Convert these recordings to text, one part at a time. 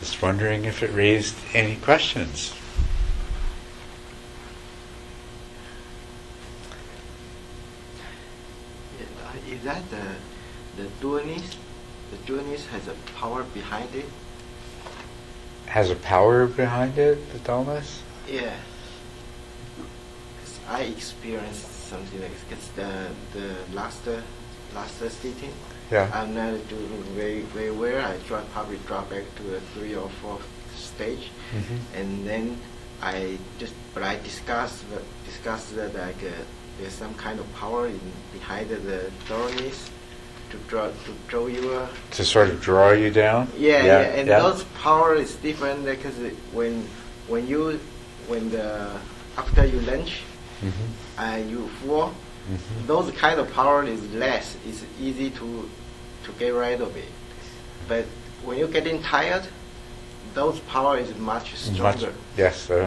Just wondering if it raised any questions. Is that the dualness? The dualness has a power behind it? Has a power behind it, the dullness? Yeah. 'Cause I experienced something like this. The last sitting, Yeah. I'm not doing very well. I probably drop back to a 3 or 4 stage, and then I discussed that like there's some kind of power behind the dullness to draw you. To sort of draw you down? Yeah, and those power is different because after you lunch, you full, those kind of power is less. It's easy to get rid of it. But when you're getting tired, those power is much stronger.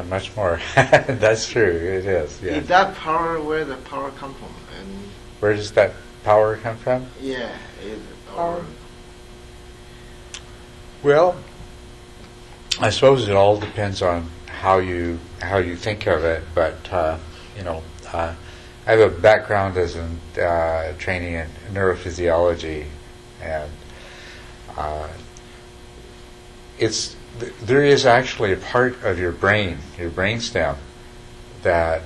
Much more. That's true. It is. Yeah. Is that power where the power come from? And where does that power come from? Yeah. Well, I suppose it all depends on how you think of it. But I have a background as in training in neurophysiology, and there is actually a part of your brain, your brainstem, that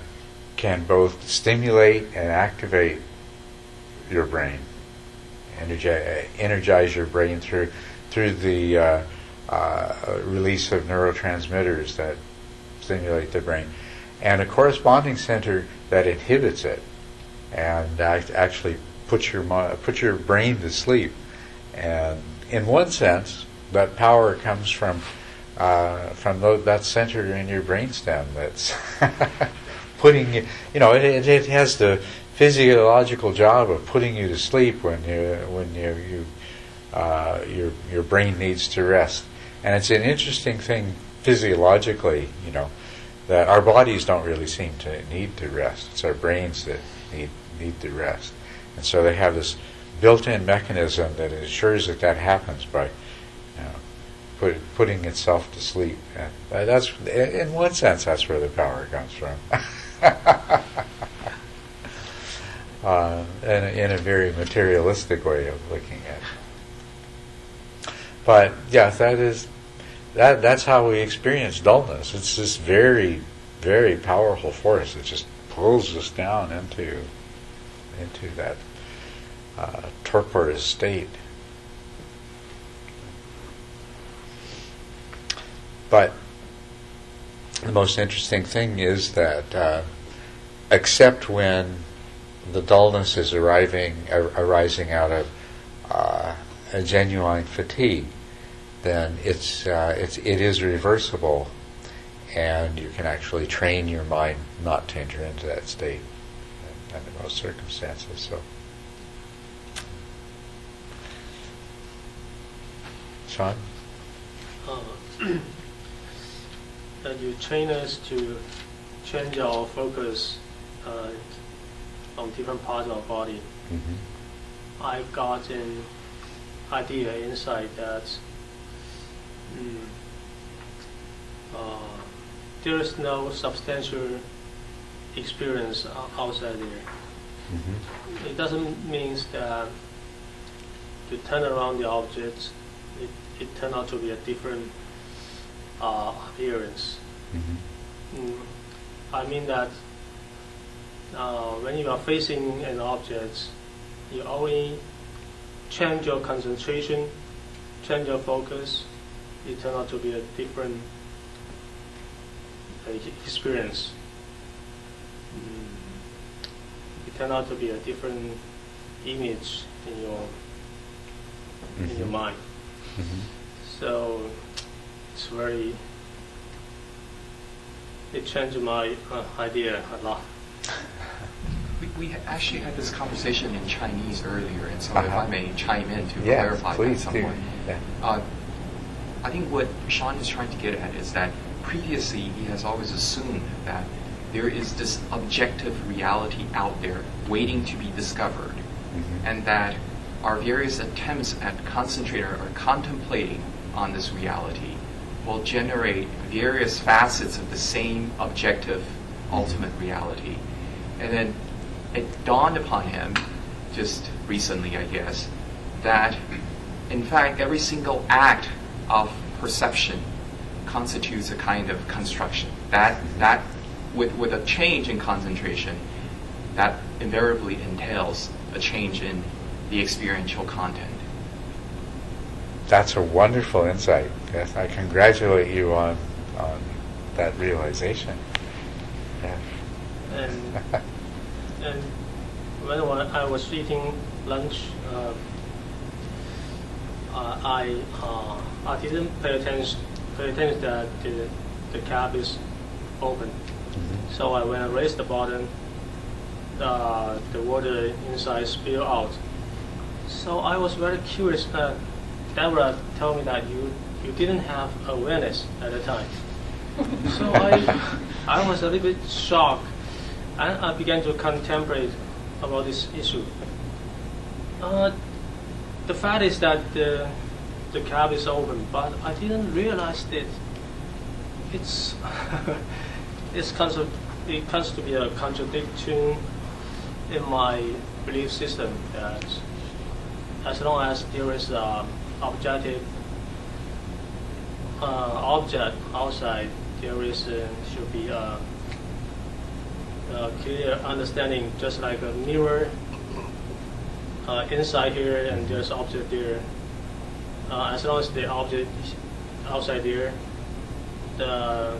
can both stimulate and activate your brain, energize your brain through the release of neurotransmitters that stimulate the brain, and a corresponding center that inhibits it, and actually puts your brain to sleep. And in one sense, that power comes from that center in your brainstem that's putting you. It has the physiological job of putting you to sleep when your brain needs to rest. And it's an interesting thing physiologically, that our bodies don't really seem to need to rest. It's our brains that need to rest. And so they have this built-in mechanism that ensures that happens by putting itself to sleep. And that's, in one sense, that's where the power comes from. In a very materialistic way of looking at it. But yes, that's how we experience dullness. It's this very, very powerful force that just pulls us down into that torpor state. But the most interesting thing is that except when the dullness is arising out of a genuine fatigue, then it is reversible, and you can actually train your mind not to enter into that state under most circumstances. So, Sean? That you train us to change our focus on different parts of our body. I got an idea, insight that there is no substantial experience outside there. It doesn't mean that to turn around the objects, it turned out to be a different appearance. I mean that when you are facing an object, you only change your concentration, change your focus, it turns out to be a different experience. It turned out to be a different image in your mind. So it changed my idea a lot. We actually had this conversation in Chinese earlier, and so if I may chime in to clarify that somewhat. I think what Sean is trying to get at is that previously he has always assumed that there is this objective reality out there waiting to be discovered, and that our various attempts at concentrating or contemplating on this reality will generate various facets of the same objective ultimate reality. And then it dawned upon him, just recently I guess, that in fact every single act of perception constitutes a kind of construction. That with a change in concentration, that invariably entails a change in the experiential content. That's a wonderful insight. Yes, I congratulate you on that realization. Yeah. And when I was eating lunch, I didn't pay attention that the cap is open. Mm-hmm. So when I raised the bottom, the water inside spilled out. So I was very curious. Deborah told me that you didn't have awareness at the time. So I was a little bit shocked, and I began to contemplate about this issue. The fact is that the cap is open, but I didn't realize that it comes to be a contradiction in my belief system that as long as there is objective object outside, there is should be a clear understanding, just like a mirror inside here and there's object there. As long as the object is outside there, the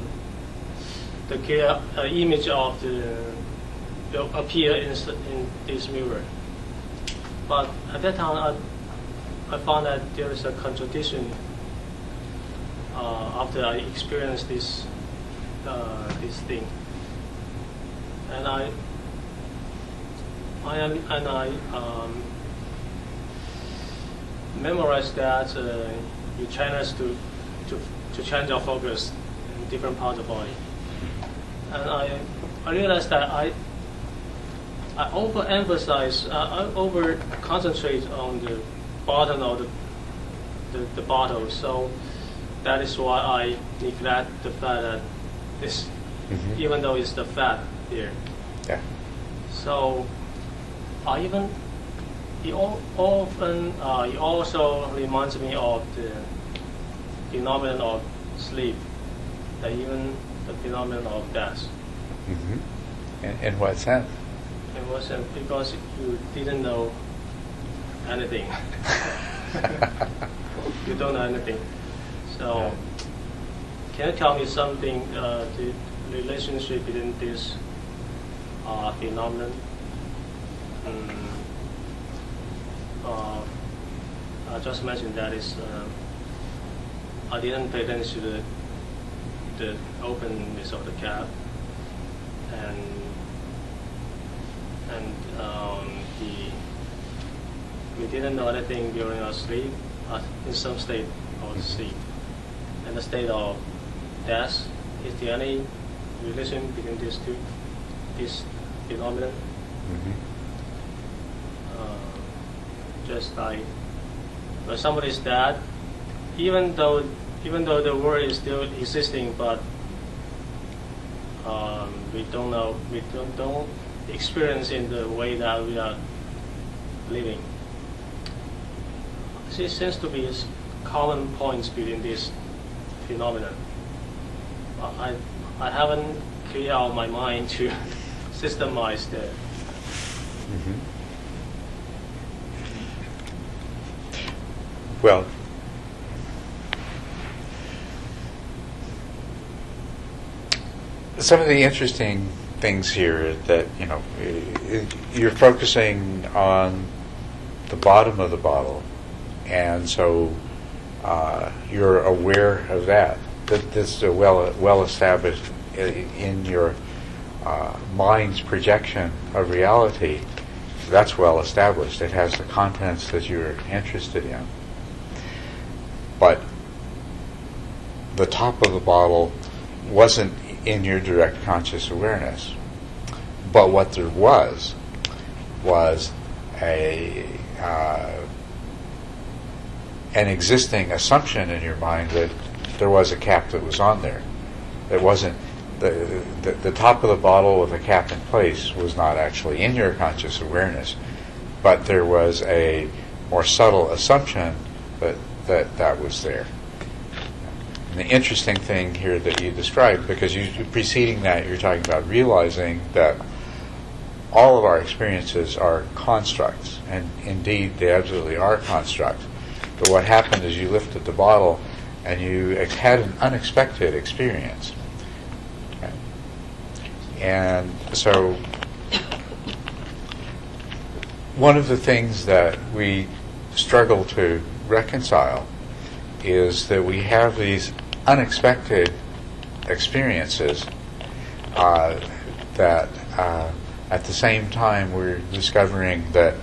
clear image of will appear in this mirror. But at that time, I found that there is a contradiction after I experienced this thing, and I memorized that you train us to change our focus in different parts of the body, and I realized that I overemphasize, I over concentrate on the bottom of the bottle. So that is why I neglect the fat that is, even though it's the fat here. Yeah. So it also reminds me of the phenomenon of sleep, and even the phenomenon of death. Mm-hmm. In what sense? It wasn't because you didn't know anything. You don't know anything. So, can you tell me something, the relationship between this phenomenon? I just mentioned that is, I didn't pay attention to the openness of the cap, and we didn't know anything during our sleep, in some state of sleep. And the state of death, is there any relation between these two, this phenomenon? Just like when somebody is dead, even though the world is still existing, but we don't experience in the way that we are living. There seems to be common points between this phenomenon. I haven't cleared out my mind to systemize the. Well, some of the interesting things here is that, you're focusing on the bottom of the bottle, and so you're aware of that. This is well established in your mind's projection of reality. That's well established. It has the contents that you're interested in. But the top of the bottle wasn't in your direct conscious awareness. But what there was an existing assumption in your mind that there was a cap that was on there. It wasn't the top of the bottle with the cap in place was not actually in your conscious awareness, but there was a more subtle assumption that was there. And the interesting thing here that you described, because preceding that you're talking about realizing that all of our experiences are constructs, and indeed they absolutely are constructs. But what happened is you lifted the bottle and you had an unexpected experience. Okay. And so one of the things that we struggle to reconcile is that we have these unexpected experiences that at the same time we're discovering that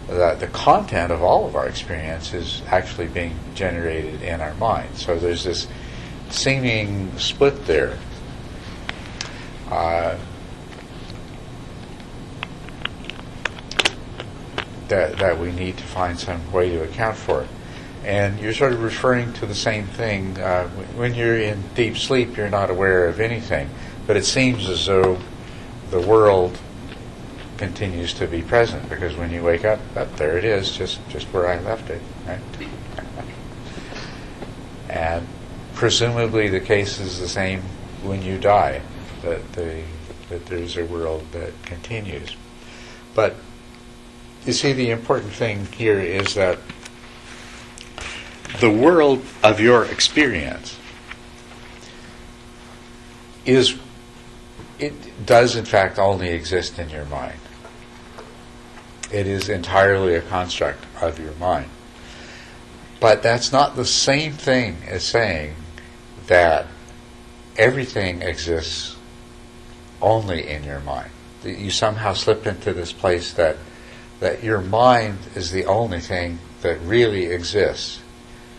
the content of all of our experience is actually being generated in our mind. So there's this seeming split there. That we need to find some way to account for. And you're sort of referring to the same thing. When you're in deep sleep, you're not aware of anything, but it seems as though the world continues to be present, because when you wake up, there it is, just where I left it, right? And presumably the case is the same when you die, that there's a world that continues. But you see, the important thing here is that the world of your experience does in fact only exist in your mind. It is entirely a construct of your mind. But that's not the same thing as saying that everything exists only in your mind. That you somehow slip into this place that your mind is the only thing that really exists,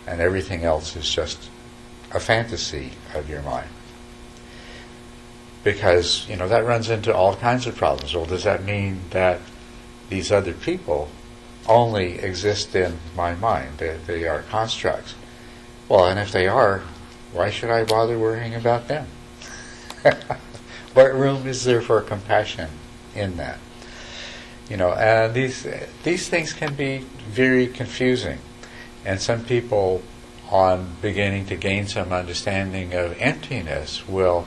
and everything else is just a fantasy of your mind. Because, that runs into all kinds of problems. Well, does that mean that these other people only exist in my mind? They are constructs. Well, and if they are, why should I bother worrying about them? What room is there for compassion in that? And these things can be very confusing. And some people, on beginning to gain some understanding of emptiness, will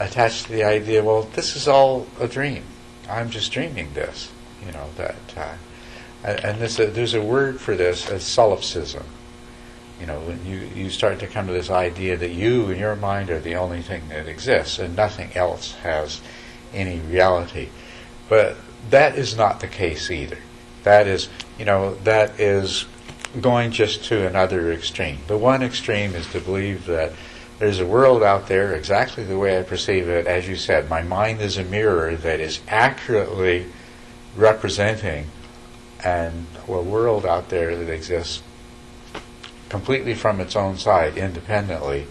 attach to the idea, well, this is all a dream. I'm just dreaming this. And there's a word for this as solipsism. When you start to come to this idea that you and your mind are the only thing that exists and nothing else has any reality. But that is not the case either. That is going just to another extreme. The one extreme is to believe that there's a world out there exactly the way I perceive it. As you said, my mind is a mirror that is accurately representing a world out there that exists completely from its own side, independently,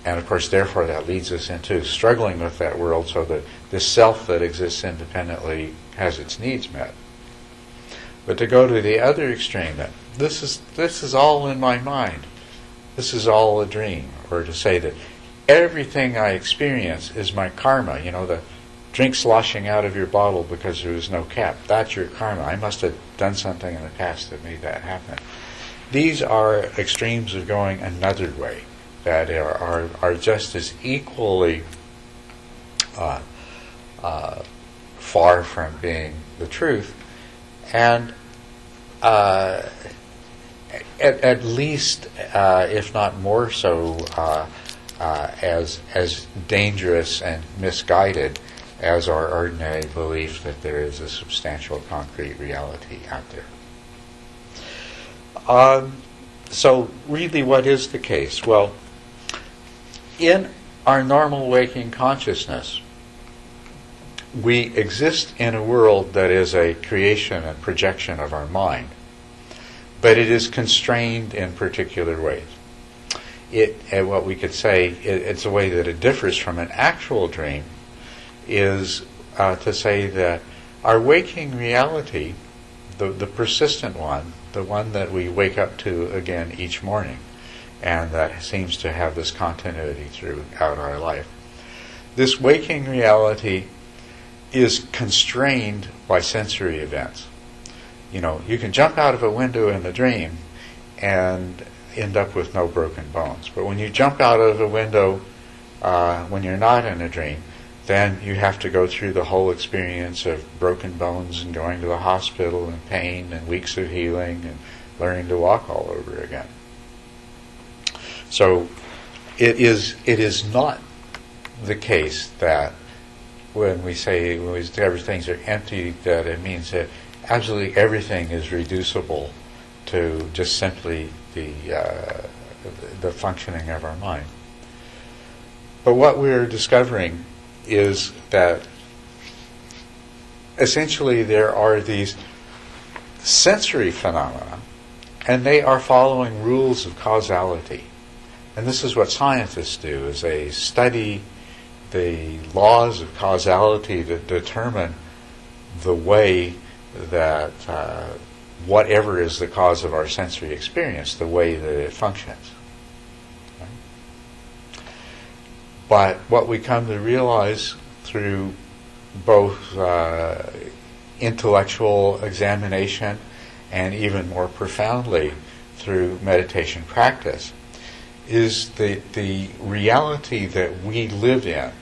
and of course therefore that leads us into struggling with that world, so that this self that exists independently has its needs met. But to go to the other extreme, that this is all in my mind, this is all a dream, or to say that everything I experience is my karma, the drink sloshing out of your bottle because there was no cap, that's your karma. I must have done something in the past that made that happen. These are extremes of going another way that are just as equally far from being the truth, and at least, if not more so, as dangerous and misguided as our ordinary belief that there is a substantial concrete reality out there. So really, what is the case? Well, in our normal waking consciousness, we exist in a world that is a creation and projection of our mind, but it is constrained in particular ways. What we could say, it's a way that it differs from an actual dream, is to say that our waking reality, the persistent one, the one that we wake up to again each morning, and that seems to have this continuity throughout our life. This waking reality is constrained by sensory events. You can jump out of a window in the dream and end up with no broken bones. But when you jump out of a window when you're not in a dream, then you have to go through the whole experience of broken bones and going to the hospital and pain and weeks of healing and learning to walk all over again. So it is not the case that when we discover things are empty, that it means that absolutely everything is reducible to just simply the functioning of our mind. But what we're discovering is that essentially there are these sensory phenomena, and they are following rules of causality. And this is what scientists do, is they study the laws of causality that determine the way that whatever is the cause of our sensory experience, the way that it functions. Right? But what we come to realize through both intellectual examination and even more profoundly through meditation practice is the reality that we live in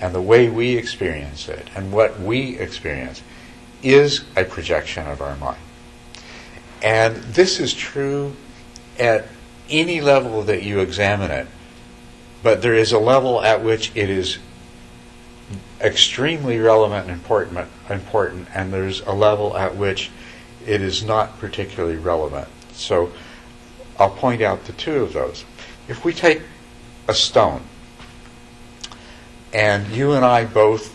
and the way we experience it and what we experience is a projection of our mind. And this is true at any level that you examine it, but there is a level at which it is extremely relevant and important, and there's a level at which it is not particularly relevant. So I'll point out the two of those. If we take a stone, and you and I both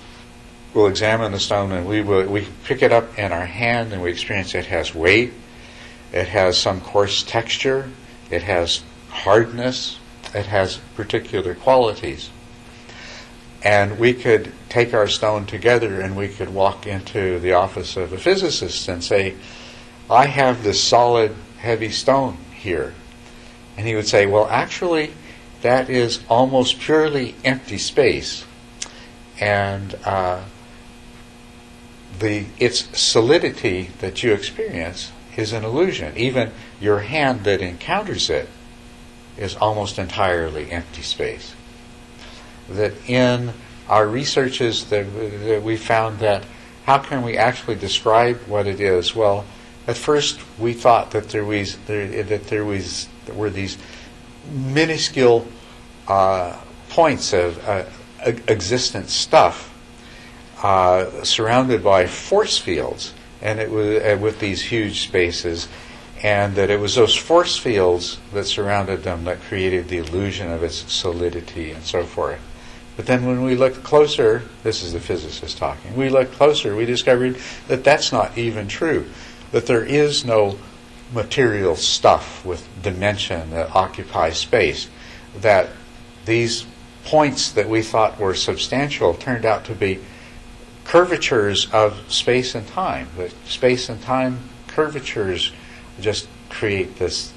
will examine the stone, and we pick it up in our hand, and we experience it has weight, it has some coarse texture, it has hardness, it has particular qualities. And we could take our stone together and we could walk into the office of a physicist and say, I have this solid, heavy stone here. And he would say, well, actually, that is almost purely empty space. And its solidity that you experience is an illusion. Even your hand that encounters it is almost entirely empty space. That in our researches that we found that how can we actually describe what it is? Well, at first we thought that there were these minuscule points of existent stuff surrounded by force fields, and it was with these huge spaces, and that it was those force fields that surrounded them that created the illusion of its solidity and so forth. But then when we looked closer, this is the physicist talking, we looked closer, we discovered that that's not even true, that there is no material stuff with dimension that occupies space, that these points that we thought were substantial turned out to be curvatures of space and time. That space and time curvatures just create this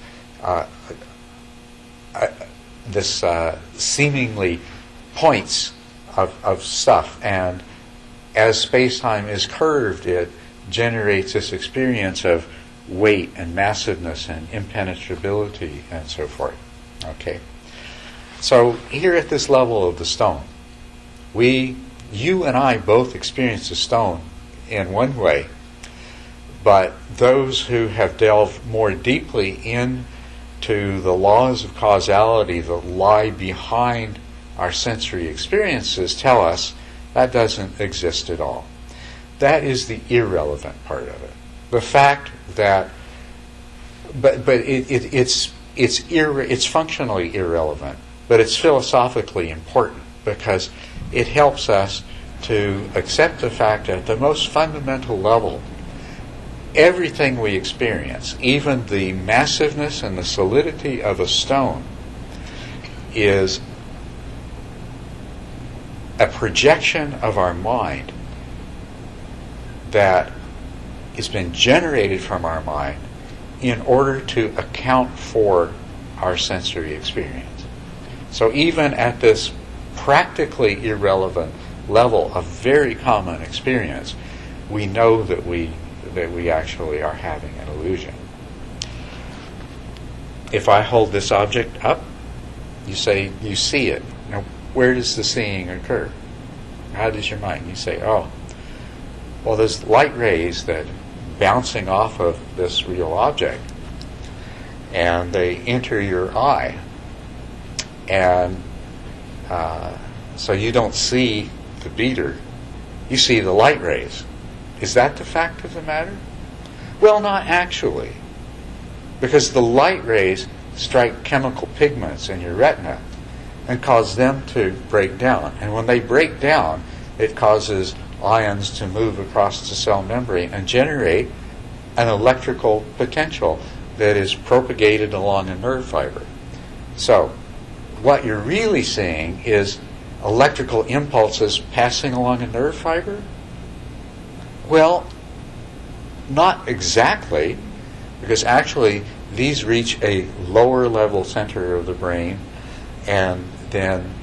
seemingly points of stuff, and as space-time is curved, it generates this experience of weight and massiveness and impenetrability and so forth. Okay, so here at this level of the stone, you and I both experience the stone in one way, but those who have delved more deeply into the laws of causality that lie behind our sensory experiences tell us that doesn't exist at all. That is the irrelevant part of it. The fact that, it's functionally irrelevant, but it's philosophically important because it helps us to accept the fact that at the most fundamental level, everything we experience, even the massiveness and the solidity of a stone, is a projection of our mind that has been generated from our mind in order to account for our sensory experience. So even at this practically irrelevant level of very common experience, we know that we actually are having an illusion. If I hold this object up, you say you see it. Now, where does the seeing occur? How does your mind? You say, oh, well, there's light rays that bouncing off of this real object, and they enter your eye, and so you don't see the beater, you see the light rays. Is that the fact of the matter? Well, not actually, because the light rays strike chemical pigments in your retina and cause them to break down. And when they break down, it causes ions to move across the cell membrane and generate an electrical potential that is propagated along a nerve fiber. So, what you're really seeing is electrical impulses passing along a nerve fiber? Well, not exactly, because actually these reach a lower level center of the brain, and then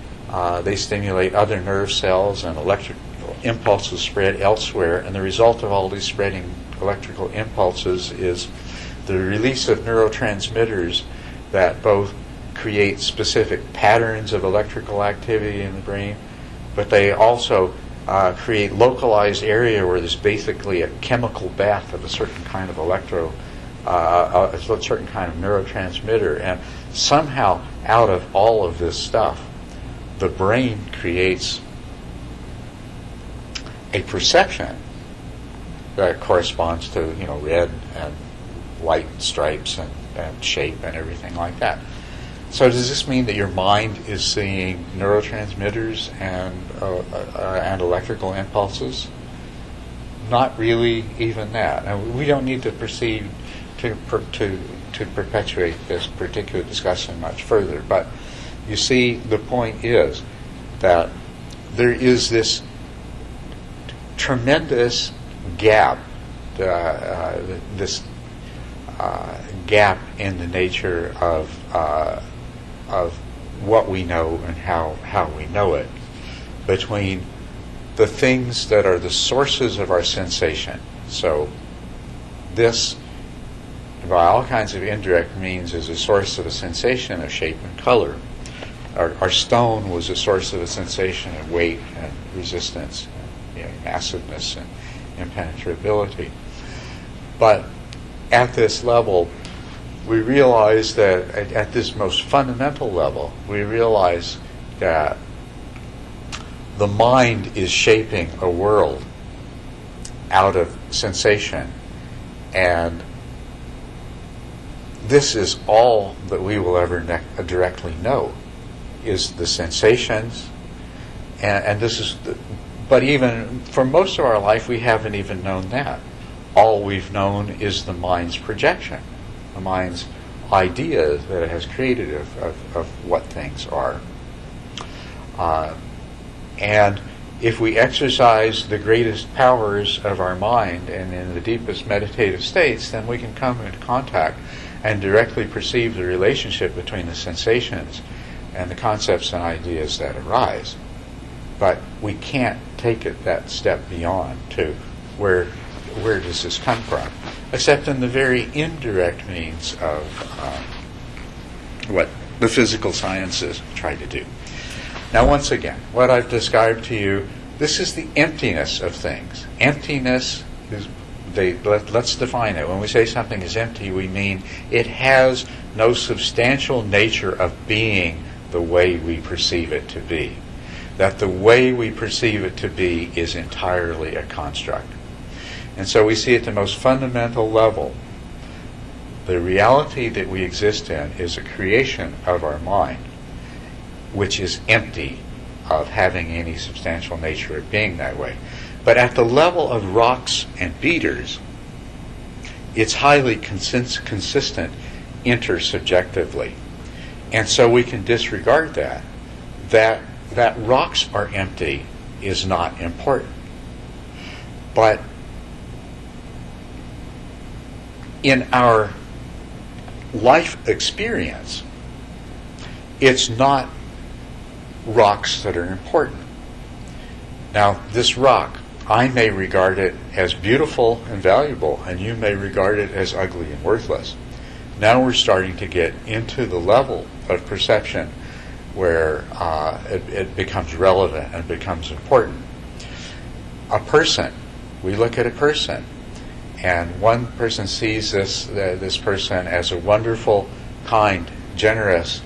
they stimulate other nerve cells, and electrical impulses spread elsewhere, and the result of all these spreading electrical impulses is the release of neurotransmitters that both create specific patterns of electrical activity in the brain, but they also create localized area where there's basically a chemical bath of a certain kind of a certain kind of neurotransmitter. And somehow out of all of this stuff, the brain creates a perception that corresponds to, red and white stripes and shape and everything like that. So does this mean that your mind is seeing neurotransmitters and electrical impulses? Not really even that. And we don't need to proceed to perpetuate this particular discussion much further. But you see, the point is that there is this tremendous gap, this gap in the nature of what we know and how we know it, between the things that are the sources of our sensation. So this, by all kinds of indirect means, is a source of a sensation of shape and color. Our stone was a source of a sensation of weight and resistance, and, massiveness and impenetrability. But at this level, we realize that at this most fundamental level, we realize that the mind is shaping a world out of sensation, and this is all that we will ever directly know, is the sensations, and this is but even for most of our life we haven't even known that. All we've known is the mind's projection, the mind's idea that it has created of what things are. And if we exercise the greatest powers of our mind and in the deepest meditative states, then we can come into contact and directly perceive the relationship between the sensations and the concepts and ideas that arise. But we can't take it that step beyond to where does this come from, except in the very indirect means of what the physical sciences try to do. Now, once again, what I've described to you, this is the emptiness of things. Emptiness is, let's define it. When we say something is empty, we mean it has no substantial nature of being the way we perceive it to be. That the way we perceive it to be is entirely a construct. And so we see at the most fundamental level, the reality that we exist in is a creation of our mind, which is empty of having any substantial nature of being that way. But at the level of rocks and beaters, it's highly consistent intersubjectively. And so we can disregard that rocks are empty is not important. But in our life experience, it's not rocks that are important. Now, this rock, I may regard it as beautiful and valuable, and you may regard it as ugly and worthless. Now we're starting to get into the level of perception where it becomes relevant and becomes important. A person, we look at a person, and one person sees this person as a wonderful, kind, generous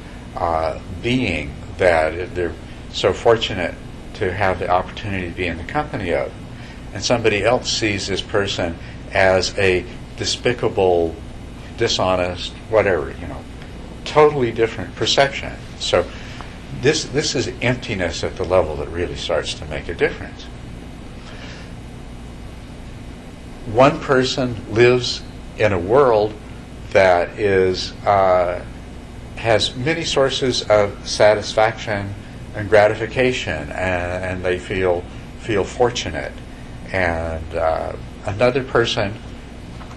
being that they're so fortunate to have the opportunity to be in the company of. And somebody else sees this person as a despicable, dishonest, whatever, totally different perception. So this is emptiness at the level that really starts to make a difference. One person lives in a world that has many sources of satisfaction and gratification, and they feel fortunate. And another person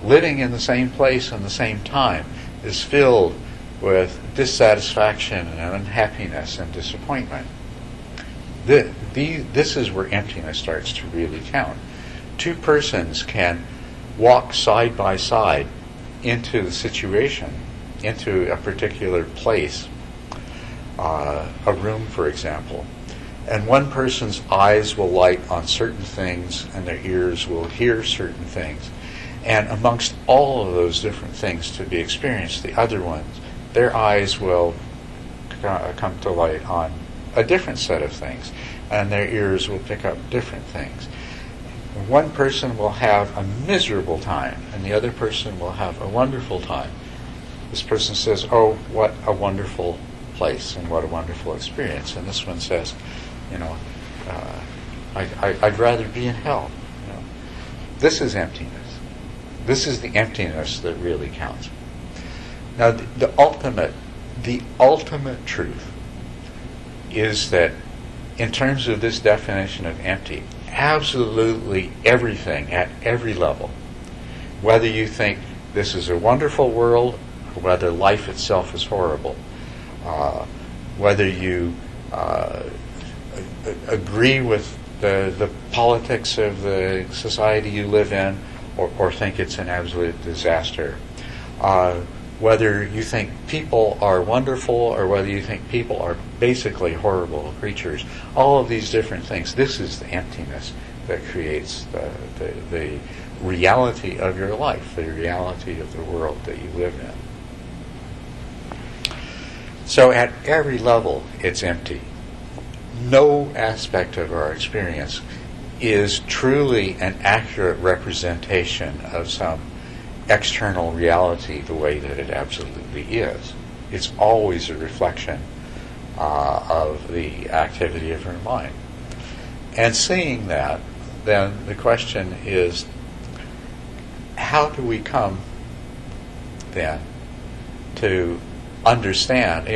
living in the same place and the same time is filled with dissatisfaction and unhappiness and disappointment. This is where emptiness starts to really count. Two persons can walk side by side into the situation, into a particular place, a room, for example, and one person's eyes will light on certain things and their ears will hear certain things. And amongst all of those different things to be experienced, the other ones, their eyes will come to light on a different set of things, and their ears will pick up different things. One person will have a miserable time, and the other person will have a wonderful time. This person says, "Oh, what a wonderful place and what a wonderful experience." And this one says, I'd rather be in hell. This is emptiness. This is the emptiness that really counts. Now, the ultimate truth is that in terms of this definition of empty, absolutely everything at every level, whether you think this is a wonderful world or whether life itself is horrible, whether you agree with the politics of the society you live in or think it's an absolute disaster, whether you think people are wonderful or whether you think people are basically horrible creatures, all of these different things, this is the emptiness that creates the reality of your life, the reality of the world that you live in. So at every level, it's empty. No aspect of our experience is truly an accurate representation of some external reality the way that it absolutely is. It's always a reflection of the activity of our mind. And seeing that, then the question is, how do we come then to understand,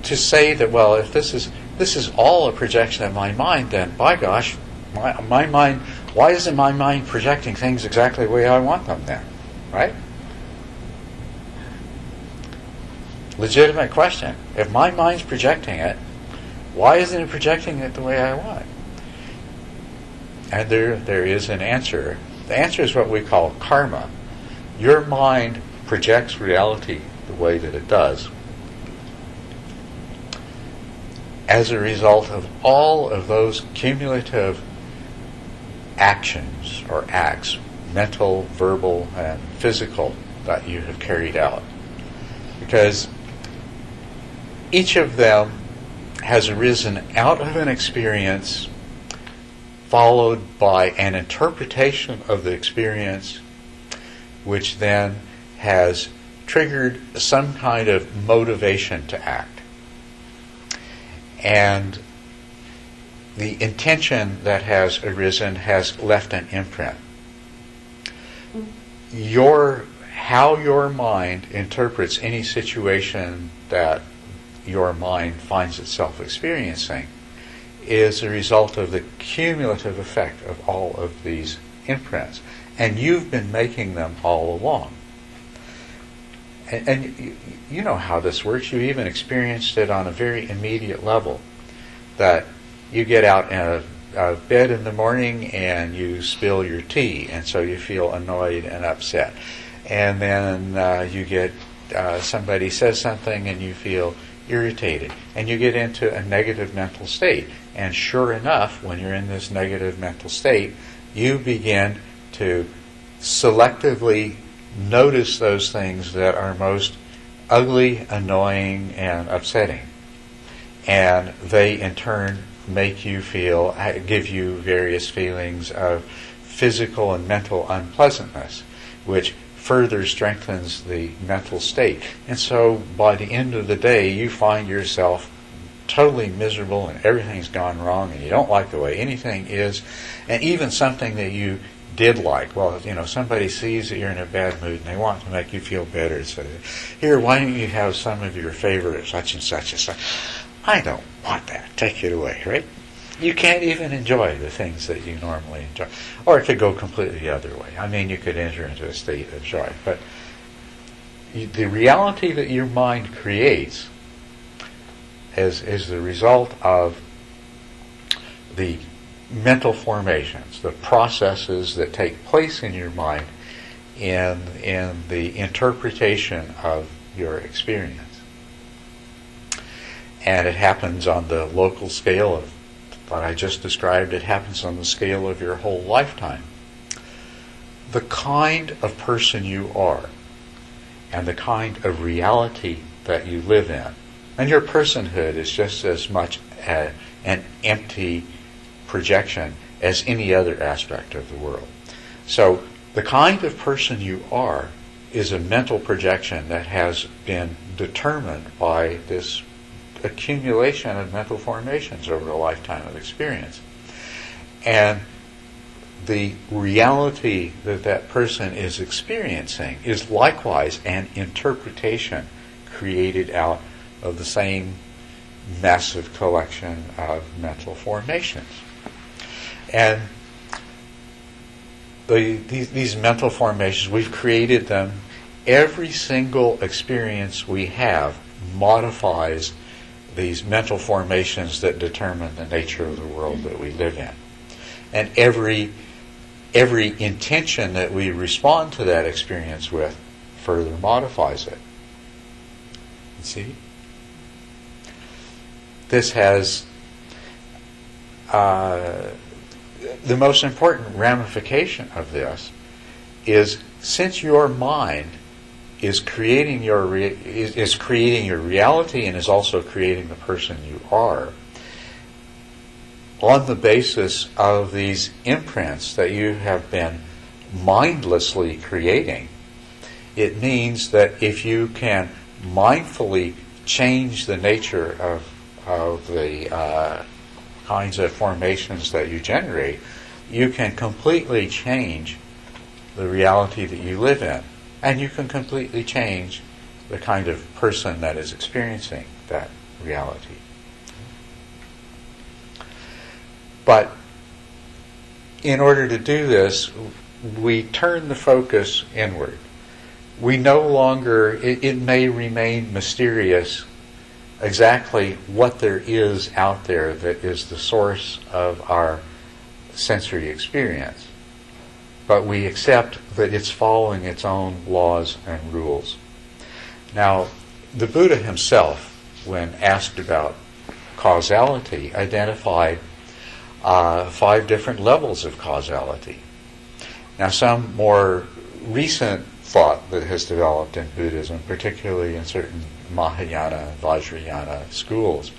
to say that, well, if this is all a projection of my mind, then by gosh, my mind, why isn't my mind projecting things exactly the way I want them then? Right? Legitimate question. If my mind's projecting it, why isn't it projecting it the way I want? And there is an answer. The answer is what we call karma. Your mind projects reality the way that it does as a result of all of those cumulative actions or acts, mental, verbal, and physical, that you have carried out. Because each of them has arisen out of an experience followed by an interpretation of the experience, which then has triggered some kind of motivation to act. And the intention that has arisen has left an imprint. How your mind interprets any situation that your mind finds itself experiencing is a result of the cumulative effect of all of these imprints. And you've been making them all along. and you know how this works. You even experienced it on a very immediate level, that you get out in a bed in the morning and you spill your tea, and so you feel annoyed and upset. And then you get somebody says something and you feel irritated, and you get into a negative mental state. And sure enough, when you're in this negative mental state, you begin to selectively notice those things that are most ugly, annoying, and upsetting. And they in turn make you feel, give you various feelings of physical and mental unpleasantness, which further strengthens the mental state. And so by the end of the day, you find yourself totally miserable and everything's gone wrong and you don't like the way anything is. And even something that you did like, well, somebody sees that you're in a bad mood and they want to make you feel better. So, here, why don't you have some of your favorite such and such and such? I don't want that. Take it away, right? You can't even enjoy the things that you normally enjoy. Or it could go completely the other way. I mean, you could enter into a state of joy. But the reality that your mind creates is the result of the mental formations, the processes that take place in your mind in the interpretation of your experience. And it happens on the local scale of what I just described. It happens on the scale of your whole lifetime. The kind of person you are and the kind of reality that you live in, and your personhood is just as much an empty projection as any other aspect of the world. So the kind of person you are is a mental projection that has been determined by this accumulation of mental formations over a lifetime of experience. And the reality that that person is experiencing is likewise an interpretation created out of the same massive collection of mental formations. And these mental formations, we've created them. Every single experience we have modifies these mental formations that determine the nature of the world that we live in. And every intention that we respond to that experience with further modifies it. You see? This has the most important ramification of this is, since your mind is creating your reality and is also creating the person you are, on the basis of these imprints that you have been mindlessly creating, it means that if you can mindfully change the nature of the kinds of formations that you generate, you can completely change the reality that you live in. And you can completely change the kind of person that is experiencing that reality. But in order to do this, we turn the focus inward. We no longer, it may remain mysterious exactly what there is out there that is the source of our sensory experience. But we accept that it's following its own laws and rules. Now, the Buddha himself, when asked about causality, identified 5 different levels of causality. Now, some more recent thought that has developed in Buddhism, particularly in certain Mahayana, Vajrayana schools,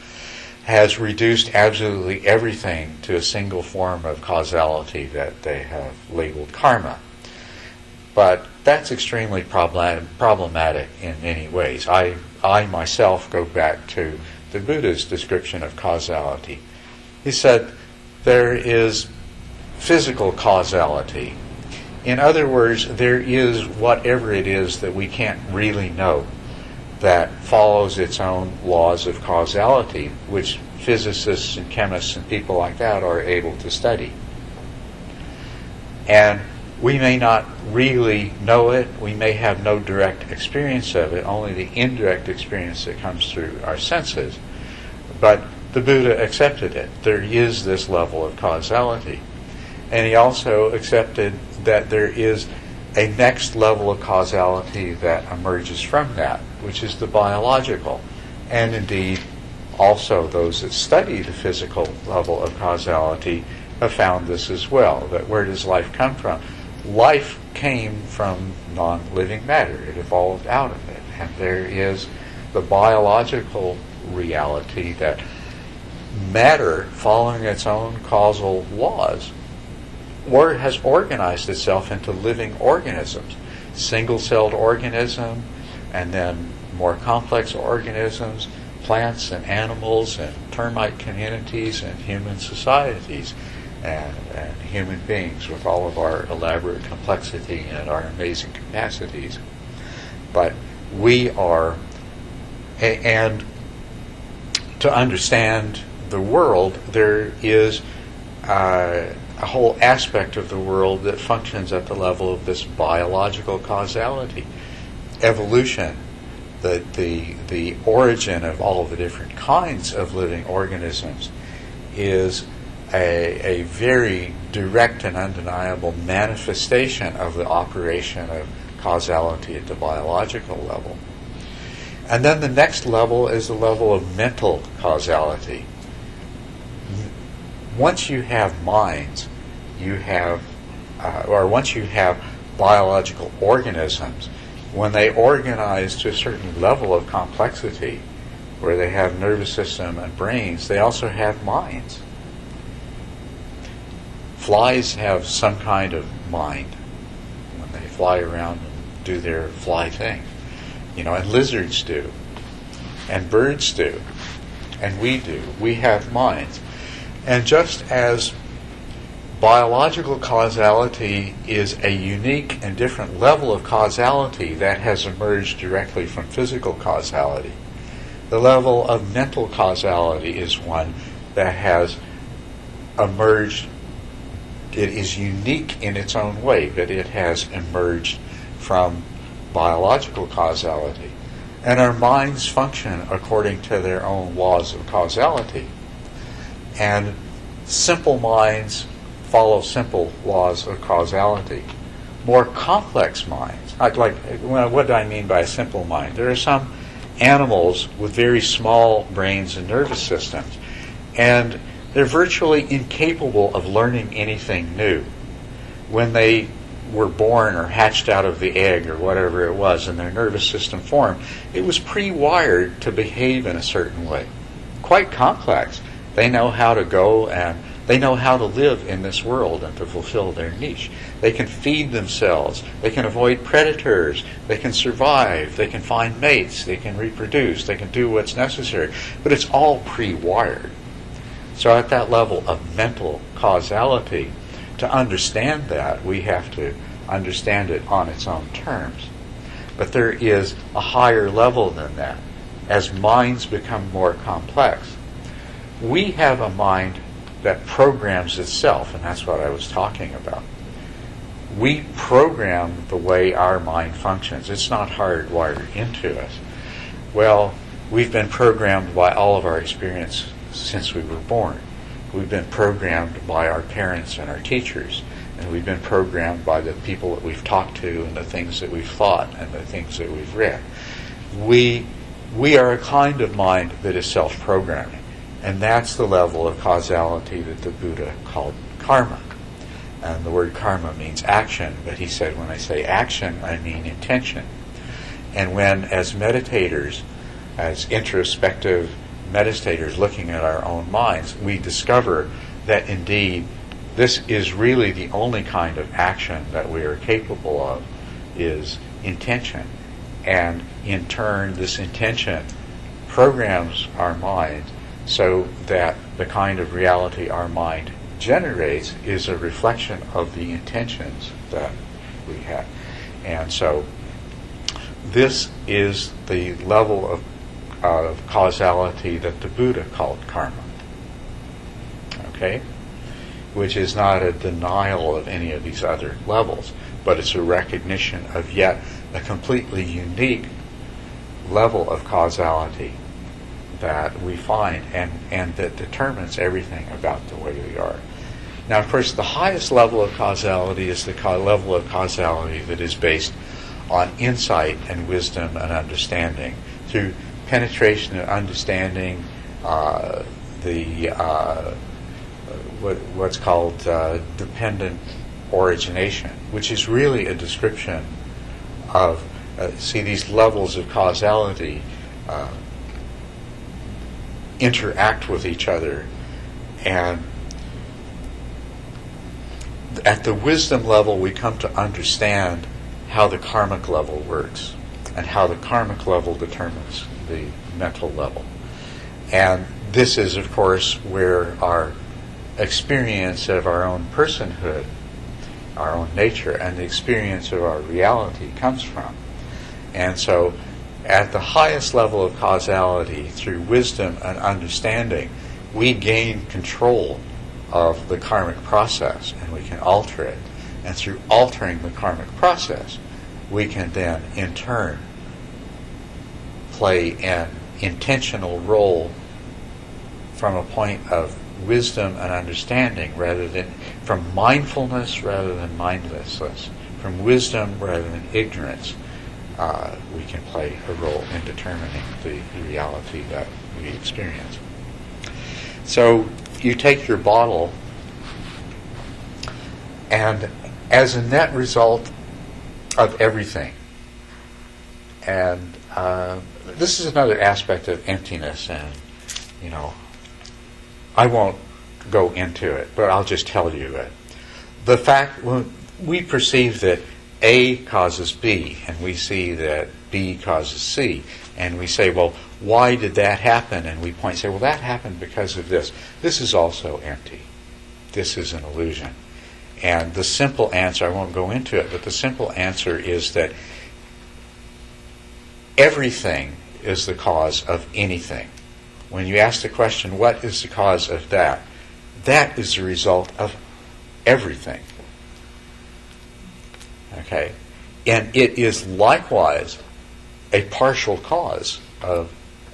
has reduced absolutely everything to a single form of causality that they have labeled karma. But that's extremely problematic in many ways. I myself go back to the Buddha's description of causality. He said there is physical causality. In other words, there is whatever it is that we can't really know that follows its own laws of causality, which physicists and chemists and people like that are able to study. And We may not really know it. We may have no direct experience of it, only the indirect experience that comes through our senses. But the Buddha accepted it. There is this level of causality. And he also accepted that there is a next level of causality that emerges from that, which is the biological. And indeed, also those that study the physical level of causality have found this as well, that where does life come from? Life came from non-living matter. It evolved out of it. And there is the biological reality that matter, following its own causal laws, or has organized itself into living organisms, single-celled organism, and then more complex organisms, plants and animals and termite communities and human societies and human beings with all of our elaborate complexity and our amazing capacities. But we are, and to understand the world, there is a whole aspect of the world that functions at the level of this biological causality. Evolution, the origin of all the different kinds of living organisms, is a very direct and undeniable manifestation of the operation of causality at the biological level. And then the next level is the level of mental causality. Once you have minds, you have, or once you have biological organisms, when they organize to a certain level of complexity, where they have nervous system and brains, they also have minds. Flies have some kind of mind when they fly around and do their fly thing, and lizards do, and birds do, and we do. We have minds. And just as biological causality is a unique and different level of causality that has emerged directly from physical causality, the level of mental causality is one that has emerged. It is unique in its own way, but it has emerged from biological causality. And our minds function according to their own laws of causality. And simple minds follow simple laws of causality. More complex minds, what do I mean by a simple mind? There are some animals with very small brains and nervous systems, and they're virtually incapable of learning anything new. When they were born or hatched out of the egg or whatever it was and their nervous system formed, it was pre-wired to behave in a certain way. Quite complex. They know how to go and they know how to live in this world and to fulfill their niche. They can feed themselves. They can avoid predators. They can survive. They can find mates. They can reproduce. They can do what's necessary. But it's all pre-wired. So at that level of mental causality, to understand that, we have to understand it on its own terms. But there is a higher level than that. As minds become more complex, we have a mind that programs itself, and that's what I was talking about. We program the way our mind functions. It's not hardwired into us. Well, we've been programmed by all of our experience since we were born. We've been programmed by our parents and our teachers, and we've been programmed by the people that we've talked to and the things that we've thought and the things that we've read. We are a kind of mind that is self-programming, and that's the level of causality that the Buddha called karma. And the word karma means action, but he said, when I say action, I mean intention. And when, as meditators, as introspective meditators looking at our own minds, we discover that indeed this is really the only kind of action that we are capable of, is intention. And in turn, this intention programs our mind so that the kind of reality our mind generates is a reflection of the intentions that we have. And so this is the level of causality that the Buddha called karma. Okay? which is not a denial of any of these other levels, but it's a recognition of yet a completely unique level of causality that we find and that determines everything about the way we are. Now, of course, the highest level of causality is the level of causality that is based on insight and wisdom and understanding through penetration and understanding what's called dependent origination, which is really a description of these levels of causality interact with each other, and at the wisdom level we come to understand how the karmic level works and how the karmic level determines the mental level. And this is, of course, where our experience of our own personhood, our own nature, and the experience of our reality comes from. And so at the highest level of causality, through wisdom and understanding, we gain control of the karmic process and we can alter it. And through altering the karmic process, we can then, in turn, play an intentional role from a point of wisdom and understanding, rather than from mindfulness rather than mindlessness, from wisdom rather than ignorance. We can play a role in determining the reality that we experience. So you take your bottle, and as a net result of everything, and this is another aspect of emptiness, and I won't go into it, but I'll just tell you it. The fact when we perceive that A causes B, and we see that B causes C, and we say, well, why did that happen? And we point and say, well, that happened because of this. This is also empty. This is an illusion. And the simple answer, I won't go into it, but the simple answer is that everything is the cause of anything. When you ask the question, what is the cause of that? That is the result of everything. Okay? And it is likewise a partial cause of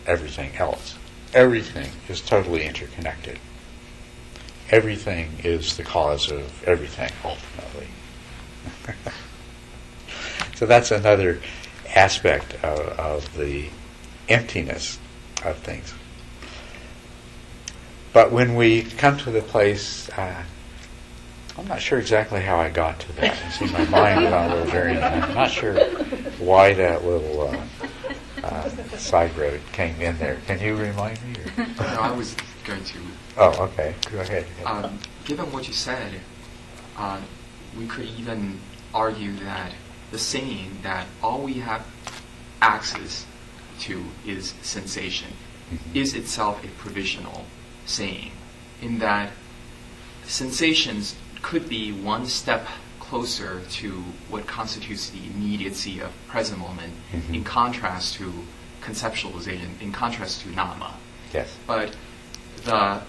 everything else. Everything is totally interconnected. Everything is the cause of everything, ultimately. So that's another aspect of the emptiness of things. But when we come to the place, I'm not sure exactly how I got to that. You see, my mind went on a little journey. I'm not sure why that little side road came in there. Can you remind me? Or? No, I was going to. Oh, okay. Go ahead. Given what you said, we could even argue that the saying that all we have access to is sensation is itself a provisional saying, in that sensations could be one step closer to what constitutes the immediacy of present moment, in contrast to conceptualization, in contrast to nama. Yes. But the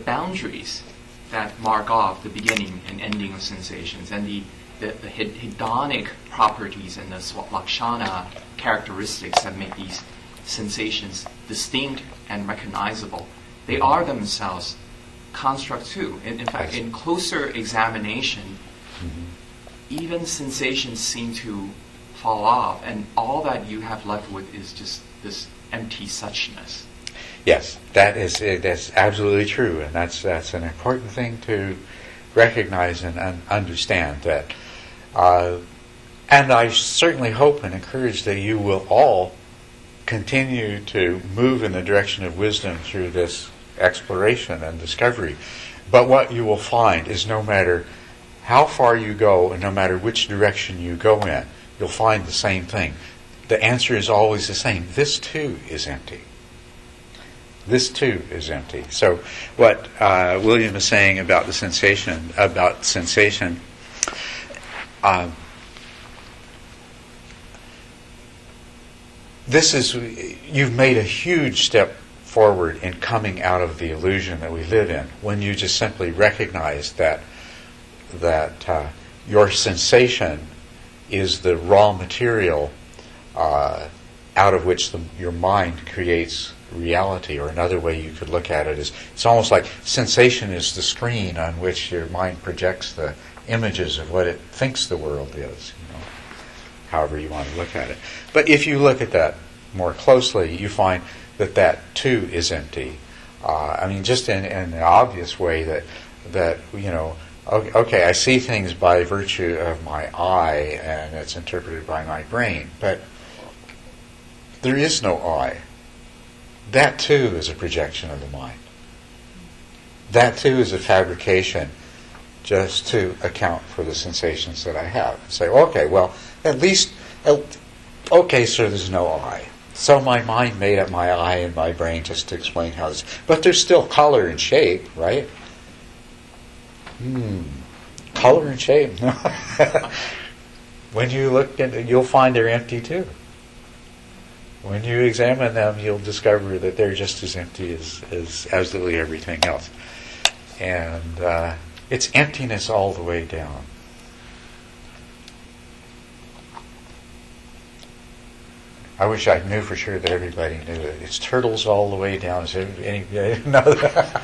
boundaries that mark off the beginning and ending of sensations, and the hedonic properties and the lakshana characteristics that make these sensations distinct and recognizable, they are themselves construct too. In fact, in closer examination, even sensations seem to fall off, and all that you have left with is just this empty suchness. Yes, that's absolutely true, and that's an important thing to recognize and understand. That, and I certainly hope and encourage that you will all continue to move in the direction of wisdom through this exploration and discovery. But what you will find is, no matter how far you go and no matter which direction you go in, you'll find the same thing. The answer is always the same. This too is empty. This too is empty. So what William is saying about the sensation, this is, you've made a huge step forward in coming out of the illusion that we live in. When you just simply recognize that your sensation is the raw material out of which your mind creates reality. Or another way you could look at it is, it's almost like sensation is the screen on which your mind projects the images of what it thinks the world is, however you want to look at it. But if you look at that more closely, you find that too is empty. Just in an obvious way that okay, I see things by virtue of my eye, and it's interpreted by my brain, but there is no I. That too is a projection of the mind. That too is a fabrication just to account for the sensations that I have. Say, okay, well, okay, so there's no I. So my mind made up my eye and my brain just to explain how this. But there's still color and shape, right? Color and shape. When you look into, you'll find they're empty too. When you examine them, you'll discover that they're just as empty as absolutely everything else. And it's emptiness all the way down. I wish I knew for sure that everybody knew it. It's turtles all the way down. Does anybody know that?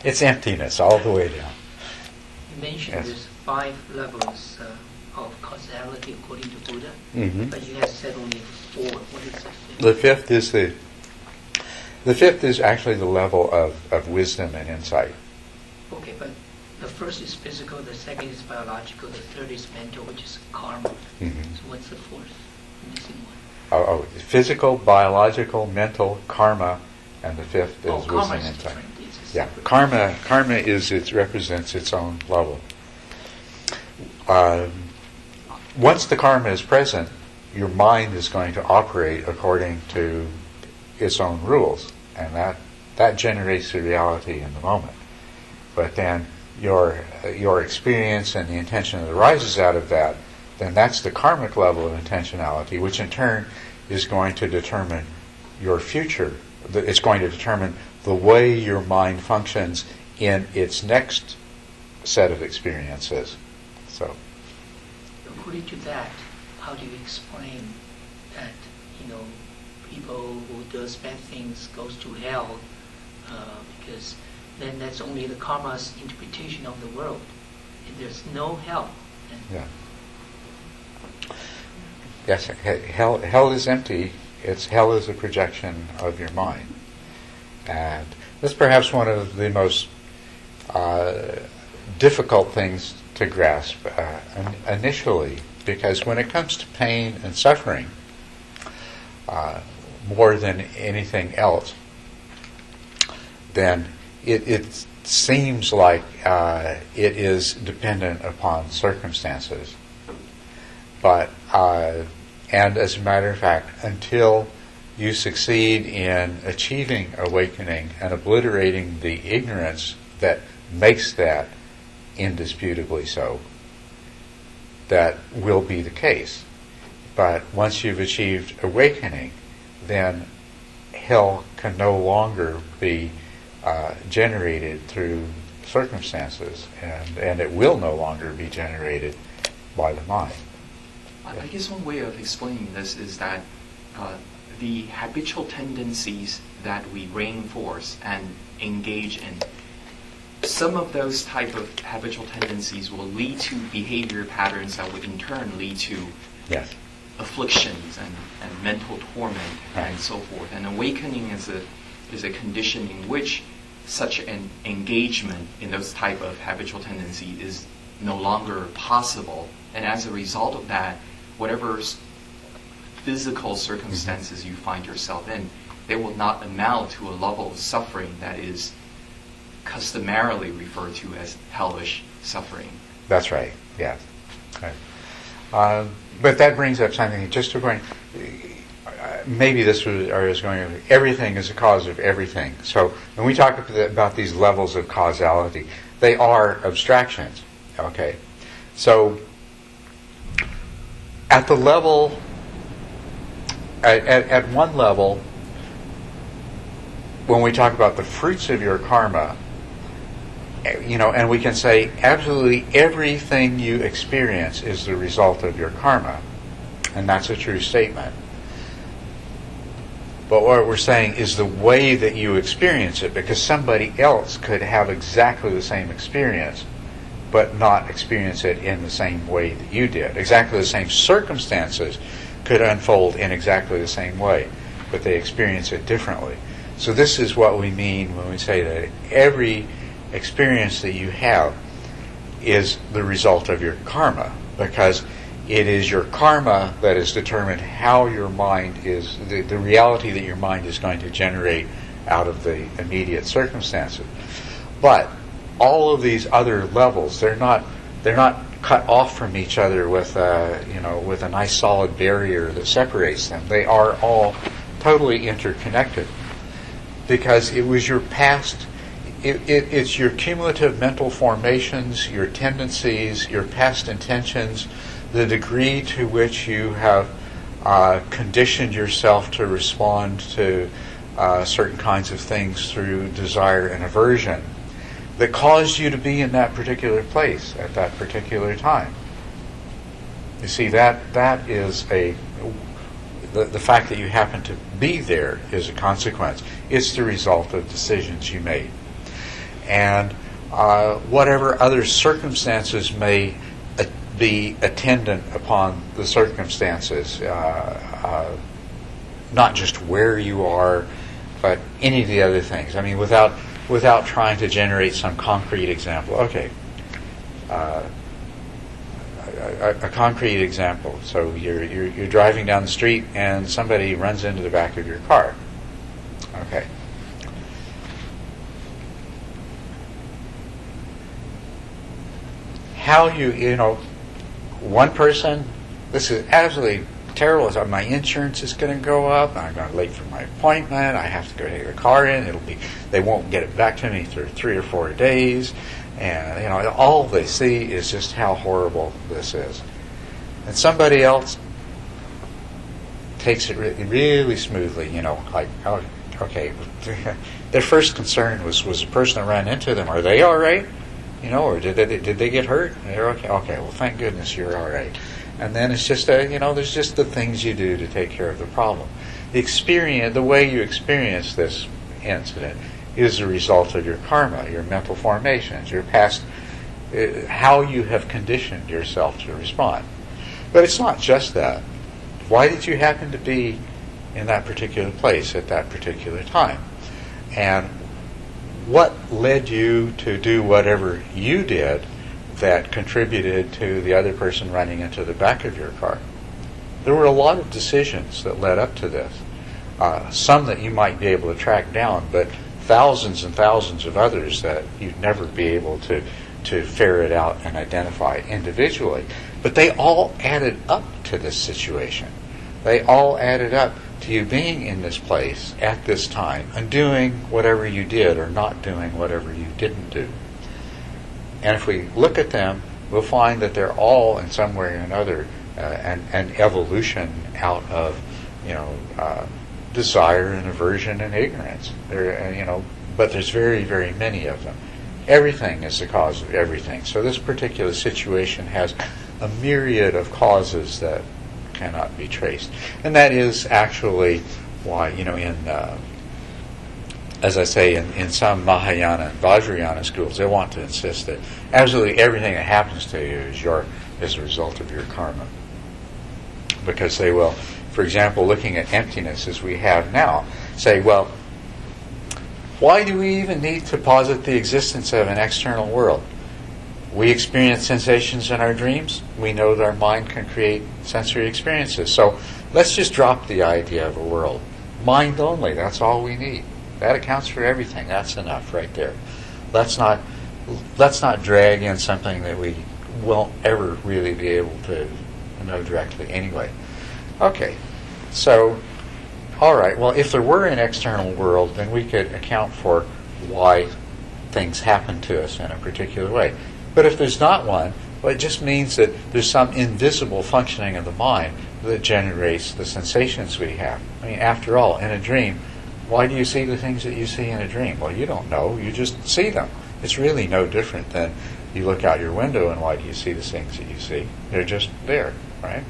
It's emptiness all the way down. You mentioned there's 5 levels of causality according to Buddha, but you have said only 4. What is the fifth? The fifth is actually the level of wisdom and insight. Okay, but the first is physical, the second is biological, the third is mental, which is karma. So what's the fourth? Missing one. Physical, biological, mental, karma, and the fifth is wisdom and insight. Yeah, karma represents its own level. Once the karma is present, your mind is going to operate according to its own rules, and that generates the reality in the moment. But then your experience and the intention that arises out of that, then that's the karmic level of intentionality, which in turn is going to determine your future. It's going to determine the way your mind functions in its next set of experiences. So, according to that, how do you explain that people who does bad things goes to hell? Because then that's only the karma's interpretation of the world, and there's no hell. Yeah. Yes, hell is empty. Hell is a projection of your mind. And that's perhaps one of the most difficult things to grasp initially, because when it comes to pain and suffering, more than anything else, then it seems like it is dependent upon circumstances. But and as a matter of fact, until you succeed in achieving awakening and obliterating the ignorance that makes that indisputably so, that will be the case. But once you've achieved awakening, then hell can no longer be generated through circumstances, and it will no longer be generated by the mind. I guess one way of explaining this is that the habitual tendencies that we reinforce and engage in, some of those type of habitual tendencies will lead to behavior patterns that would in turn lead to afflictions and mental torment and so forth. And awakening is a condition in which such an engagement in those type of habitual tendency is no longer possible. And as a result of that, whatever physical circumstances you find yourself in, they will not amount to a level of suffering that is customarily referred to as hellish suffering. That's right, yeah. Right. But that brings up something, just to going, maybe this is going, everything is a cause of everything. So when we talk about these levels of causality, they are abstractions, okay? So at the level, at one level, when we talk about the fruits of your karma, and we can say absolutely everything you experience is the result of your karma, and that's a true statement. But what we're saying is the way that you experience it, because somebody else could have exactly the same experience, but not experience it in the same way that you did. Exactly the same circumstances could unfold in exactly the same way, but they experience it differently. So this is what we mean when we say that every experience that you have is the result of your karma, because it is your karma that has determined how your mind is, the reality that your mind is going to generate out of the immediate circumstances. But all of these other levels, they're not cut off from each other with a nice solid barrier that separates them. They are all totally interconnected, because it was your past. It's your cumulative mental formations, your tendencies, your past intentions, the degree to which you have conditioned yourself to respond to certain kinds of things through desire and aversion that caused you to be in that particular place at that particular time. You see, that is the fact that you happen to be there is a consequence. It's the result of decisions you made. And whatever other circumstances may be attendant upon the circumstances, not just where you are, but any of the other things. I mean, without trying to generate some concrete example. Okay, a concrete example. So you're driving down the street and somebody runs into the back of your car. Okay. How one person, this is absolutely terrible. So my insurance is going to go up. I'm going to late for my appointment. I have to go take the car in. They won't get it back to me for 3 or 4 days. And all they see is just how horrible this is. And somebody else takes it really smoothly. Like, oh, okay. Their first concern was the person that ran into them. Are they all right? Or did they get hurt? They're okay. Okay, well, thank goodness you're all right. And then it's just there's just the things you do to take care of the problem. The way you experience this incident is the result of your karma, your mental formations, your past, how you have conditioned yourself to respond. But it's not just that. Why did you happen to be in that particular place at that particular time? And what led you to do whatever you did that contributed to the other person running into the back of your car? There were a lot of decisions that led up to this. Some that you might be able to track down, but thousands and thousands of others that you'd never be able to ferret out and identify individually. But they all added up to this situation. They all added up to you being in this place at this time and doing whatever you did or not doing whatever you didn't do. And if we look at them, we'll find that they're all in some way or another an evolution out of desire and aversion and ignorance. But there's very, very many of them. Everything is the cause of everything. So this particular situation has a myriad of causes that cannot be traced. And that is actually why, as I say, in some Mahayana and Vajrayana schools, they want to insist that absolutely everything that happens to you is a result of your karma. Because they will, for example, looking at emptiness as we have now, say, well, why do we even need to posit the existence of an external world? We experience sensations in our dreams. We know that our mind can create sensory experiences. So let's just drop the idea of a world. Mind only, that's all we need. That accounts for everything. That's enough right there. Let's not drag in something that we won't ever really be able to know directly anyway. Okay, so, all right, well, if there were an external world, then we could account for why things happen to us in a particular way. But if there's not one, well, it just means that there's some invisible functioning of the mind that generates the sensations we have. I mean, after all, in a dream, why do you see the things that you see in a dream? Well, you don't know. You just see them. It's really no different than you look out your window and why do you see the things that you see? They're just there, right?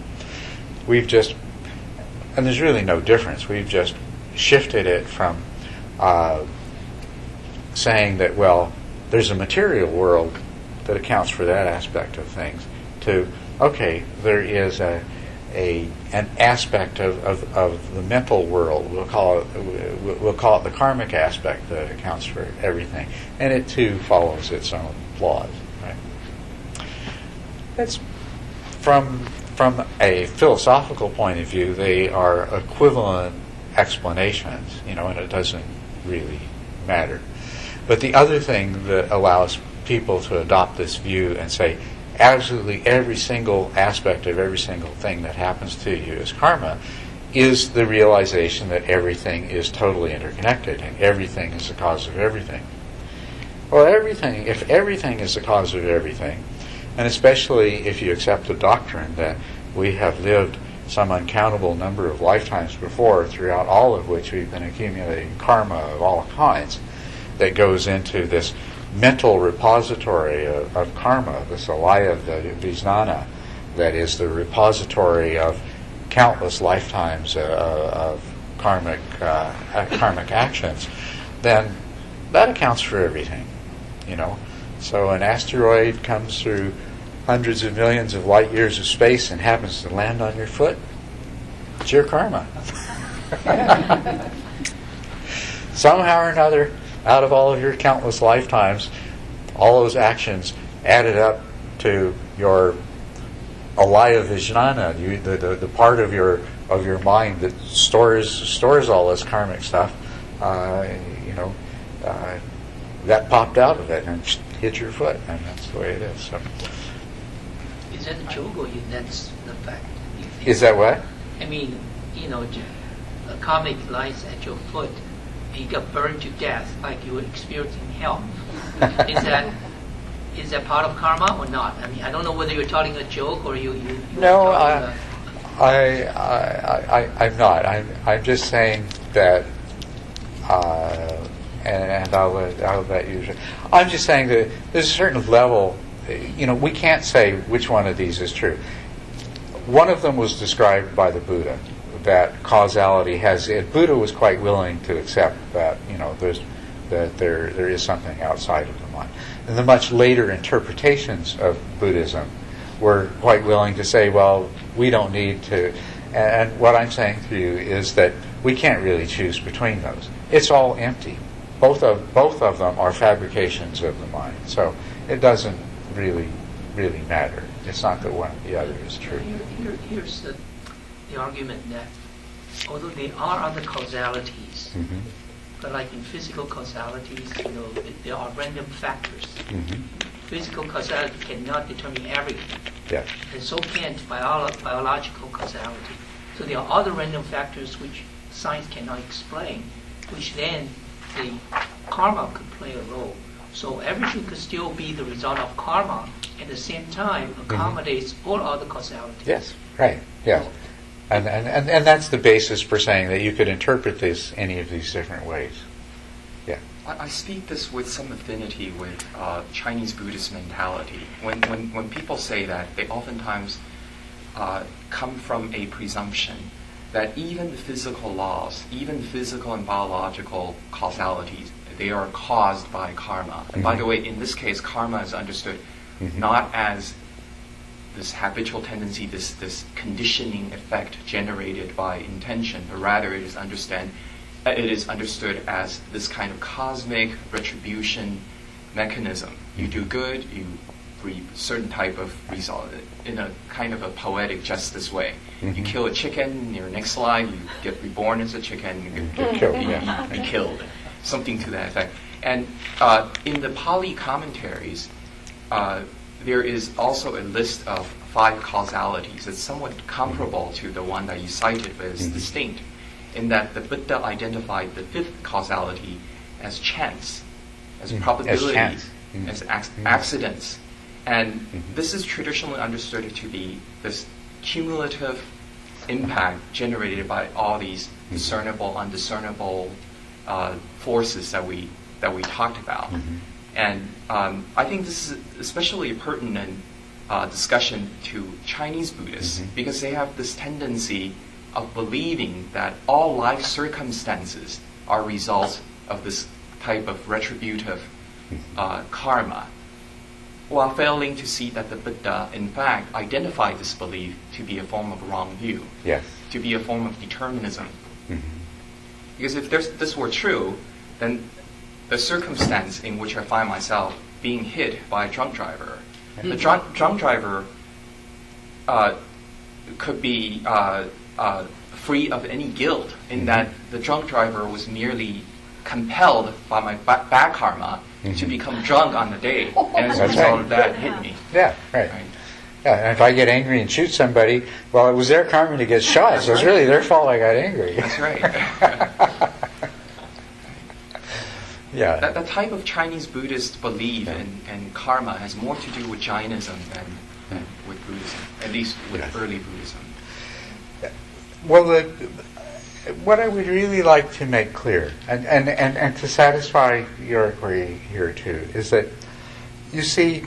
And there's really no difference. We've just shifted it from saying that, well, there's a material world that accounts for that aspect of things, to, okay, there is an aspect of the mental world, we'll call it the karmic aspect that accounts for everything, and it too follows its own laws, right? That's from a philosophical point of view, they are equivalent explanations, and it doesn't really matter. But the other thing that allows people to adopt this view and say absolutely every single aspect of every single thing that happens to you is karma is the realization that everything is totally interconnected and everything is the cause of everything. Well, if everything is the cause of everything, and especially if you accept the doctrine that we have lived some uncountable number of lifetimes before, throughout all of which we've been accumulating karma of all kinds, that goes into this mental repository of karma, this alaya vijnana, that is the repository of countless lifetimes of karmic actions, then that accounts for everything, So an asteroid comes through hundreds of millions of light years of space and happens to land on your foot, it's your karma. Somehow or another, out of all of your countless lifetimes, all those actions added up to your alaya vijnana, the part of your mind that stores all this karmic stuff. That popped out of it and hit your foot, and that's the way it is. So. Is that a joke or that's the fact? Is that what? I mean, a comic lies at your foot, and you got burned to death, like you were experiencing hell. Is that part of karma or not? I mean, I don't know whether you're telling a joke or you. No, I'm not. I'm just saying that, and I'll let you. I'm just saying that there's a certain level. We can't say which one of these is true. One of them was described by the Buddha, that causality has. Buddha was quite willing to accept that there is something outside of the mind. And the much later interpretations of Buddhism were quite willing to say, well, we don't need to. And what I'm saying to you is that we can't really choose between those. It's all empty. Both of them are fabrications of the mind. So it doesn't really matter. It's not that one or the other is true. Here's the argument that although there are other causalities, mm-hmm. but like in physical causalities, there are random factors. Mm-hmm. Physical causality cannot determine everything. Yeah. And so can't biological causality. So there are other random factors which science cannot explain, which then the karma could play a role. So everything could still be the result of karma, at the same time accommodates all other causality. Yes, right, yeah. And that's the basis for saying that you could interpret this any of these different ways. Yeah. I speak this with some affinity with Chinese Buddhist mentality. When people say that, they oftentimes come from a presumption that even the physical laws, even physical and biological causalities, they are caused by karma. And by the way, in this case, karma is understood not as this habitual tendency, this conditioning effect generated by intention, but rather it is understood as this kind of cosmic retribution mechanism. You do good, you reap certain type of result in a kind of a poetic justice way. You kill a chicken, in your next life you get reborn as a chicken, you get killed, be killed. Something to that effect. And in the Pali commentaries, there is also a list of 5 causalities. It's somewhat comparable to the one that you cited, but it's distinct, in that the Buddha identified the 5th causality as chance, as probability, as accidents. And this is traditionally understood to be this cumulative impact generated by all these discernible, undiscernible forces that we talked about. Mm-hmm. And I think this is especially a pertinent discussion to Chinese Buddhists, Mm-hmm. because they have this tendency of believing that all life circumstances are results of this type of retributive karma, while failing to see that the Buddha, in fact, identified this belief to be a form of wrong view, Yes. to be a form of determinism. Mm-hmm. Because if this were true, then the circumstance in which I find myself being hit by a drunk driver, the drunk driver could be free of any guilt, in that the drunk driver was merely compelled by my bad karma to become drunk on the day, and as a That's result right. of that, hit me. Yeah, right. Right. Yeah, and if I get angry and shoot somebody, well, it was their karma to get shot, so it's really their fault I got angry. That's right. Yeah. That type of Chinese Buddhist belief in karma has more to do with Jainism than with Buddhism, at least with Yes. early Buddhism. Well, what I would really like to make clear, and to satisfy your inquiry here too, is that, you see,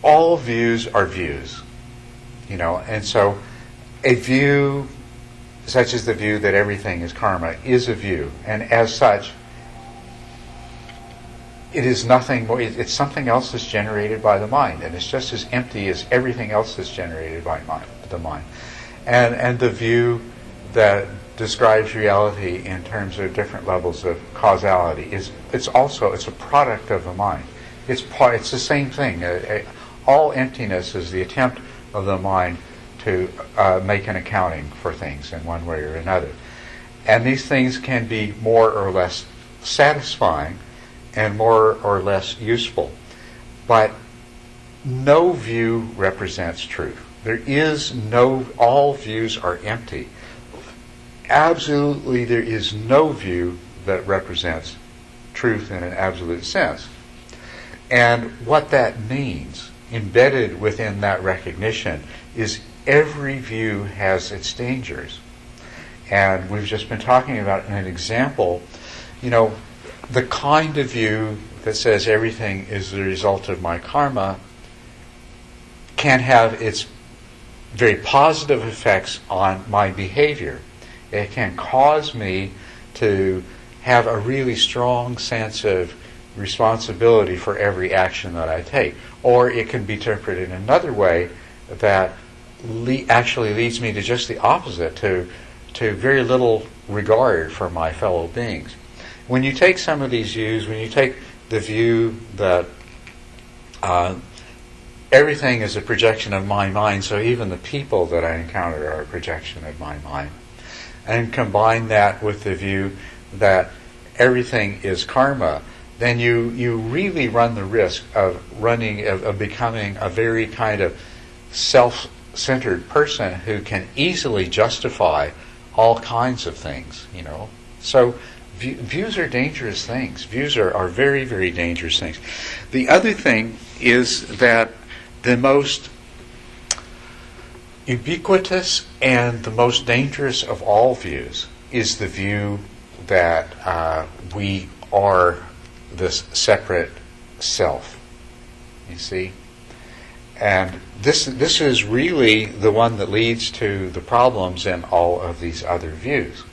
all views are views, and so a view such as the view that everything is karma is a view, and as such, it is nothing more. It's something else that's generated by the mind, and it's just as empty as everything else that's generated by the mind. And the view that describes reality in terms of different levels of causality it's a product of the mind. It's the same thing. All emptiness is the attempt of the mind to make an accounting for things in one way or another. And these things can be more or less satisfying and more or less useful. But no view represents truth. All views are empty. Absolutely, there is no view that represents truth in an absolute sense. And what that means, embedded within that recognition, is every view has its dangers. And we've just been talking about an example, the kind of view that says everything is the result of my karma can have its very positive effects on my behavior. It can cause me to have a really strong sense of responsibility for every action that I take. Or it can be interpreted in another way that actually leads me to just the opposite, to very little regard for my fellow beings. When you take some of these views, when you take the view that everything is a projection of my mind, so even the people that I encounter are a projection of my mind, and combine that with the view that everything is karma, then you really run the risk of becoming a very kind of self-centered person who can easily justify all kinds of things, So views are dangerous things. Views are very, very dangerous things. The other thing is that the most ubiquitous and the most dangerous of all views is the view that we are this separate self. You see? And this is really the one that leads to the problems in all of these other views.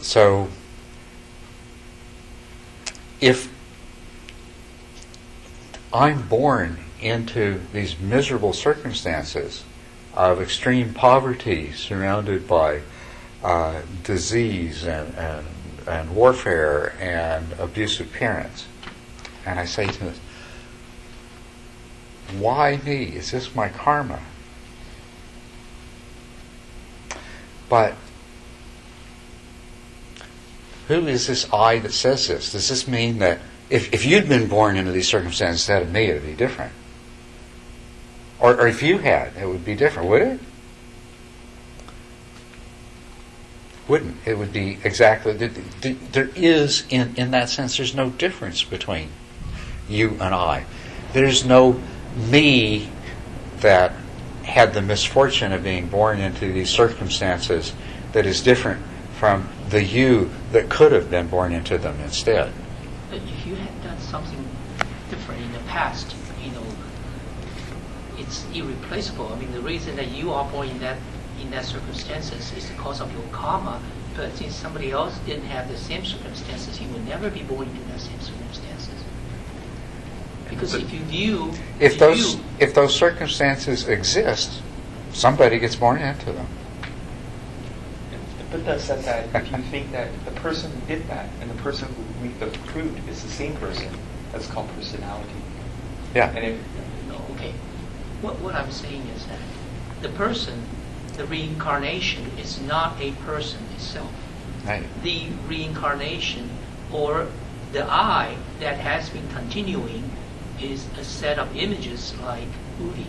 So, if I'm born into these miserable circumstances of extreme poverty, surrounded by disease and warfare and abusive parents, and I say to them, why me? Is this my karma? But who is this I that says this? Does this mean that if you'd been born into these circumstances instead of me, it would be different? Or if you had, it would be different, would it? Wouldn't. It would be exactly... There is, in that sense, there's no difference between you and I. There's no me that had the misfortune of being born into these circumstances that is different from the you that could have been born into them instead. But if you had done something different in the past, it's irreplaceable. I mean, the reason that you are born in that circumstances is because of your karma. But since somebody else didn't have the same circumstances, he would never be born into that same circumstances. Because if you view, if those circumstances exist, somebody gets born into them. But that says that if you think that the person who did that and the person who reaped the fruit is the same person, that's called personality. Yeah. And if, okay, what I'm saying is that the person, the reincarnation, is not a person itself. Right. The reincarnation or the I that has been continuing is a set of images like movie.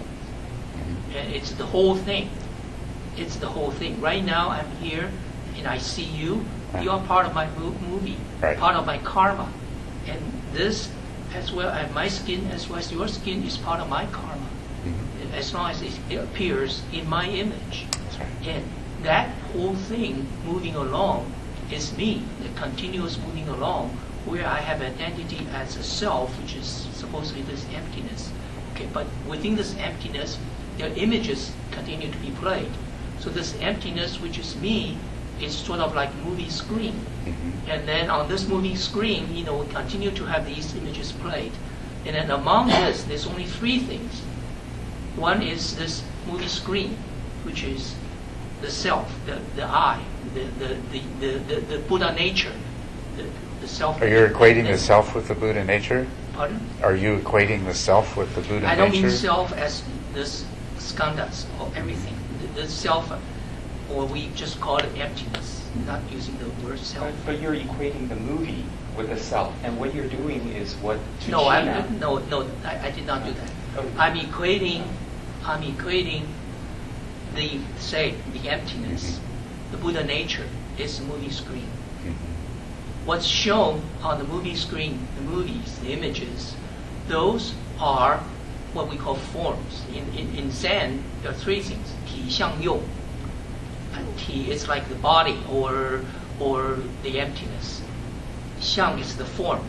And it's the whole thing. It's the whole thing. Right now I'm here and I see you. You are part of my movie, Right. part of my karma. And this as well as my skin as well as your skin is part of my karma. As long as it appears in my image. That's right. And that whole thing moving along is me, the continuous moving along, where I have an entity as a self, which is supposed to be this emptiness. Okay, but within this emptiness, their images continue to be played. So this emptiness, which is me, is sort of like movie screen. And then on this movie screen, we continue to have these images played. And then among this, there's only three things. One is this movie screen, which is the self, the I, the Buddha nature, the self. Are you equating the self with the Buddha nature? Pardon? Are you equating the self with the Buddha nature? I don't mean self as this skandhas or everything. The self, or we just call it emptiness, not using the word self. but you're equating the movie with the self, and what you're doing is what to No, I did not do that. Okay. I'm equating the emptiness, the Buddha nature is a movie screen. What's shown on the movie screen, the movies, the images, those are what we call forms. In Zen, there are three things. Ti, xiang, you. And Ti is like the body or the emptiness. Xiang is the form.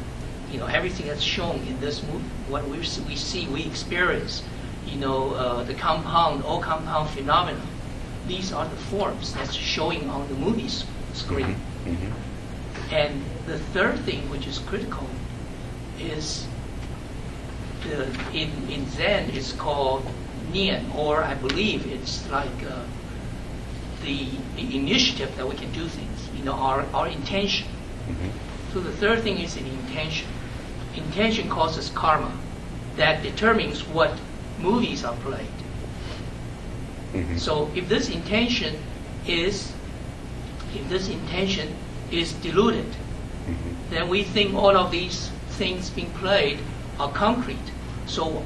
Everything that's shown in this movie, what we see, we experience, the all compound phenomena. These are the forms that's showing on the movie screen. And the third thing, which is critical, is in Zen it's called nian, or I believe it's like the initiative that we can do things. Our intention. So the third thing is an intention. Intention causes karma that determines what movies are played. So if this intention is diluted, then we think all of these things being played are concrete. So,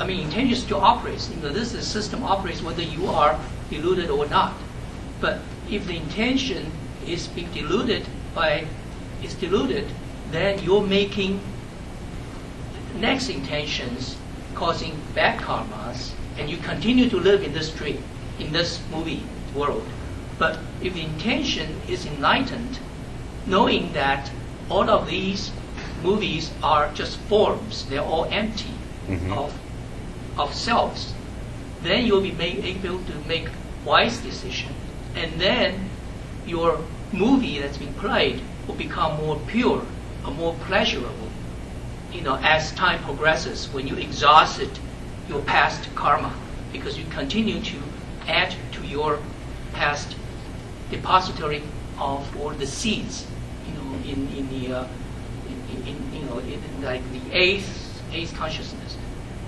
intention still operates. This system operates whether you are diluted or not. But if the intention is being diluted, then you're making next intentions causing bad karmas, and you continue to live in this dream, in this movie world. But if the intention is enlightened, knowing that all of these movies are just forms, they're all empty of selves, then you'll be able to make wise decision, and then your movie that's been played will become more pure or more pleasurable. As time progresses, when you exhausted your past karma, because you continue to add to your past depository of or the seeds, in like the eighth consciousness.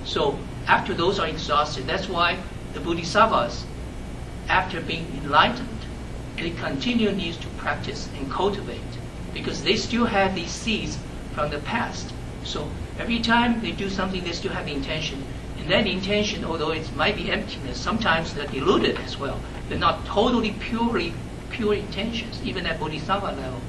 So after those are exhausted, that's why the Bodhisattvas, after being enlightened, they continue to practice and cultivate, because they still have these seeds from the past. So every time they do something, they still have the intention. And that intention, although it might be emptiness, sometimes they're diluted as well. They're not totally pure intentions, even at Bodhisattva level.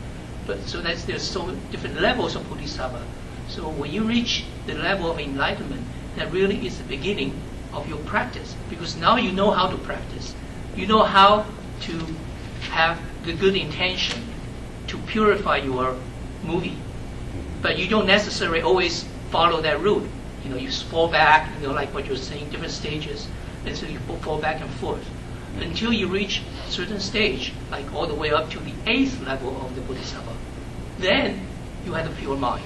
But so there's so different levels of Bodhisattva. So when you reach the level of enlightenment, that really is the beginning of your practice, because now you know how to practice. You know how to have the good intention to purify your movie. But you don't necessarily always follow that route. You fall back, like what you're saying, different stages, and so you fall back and forth until you reach a certain stage, like all the way up to the 8th level of the Bodhisattva. Then you have a pure mind.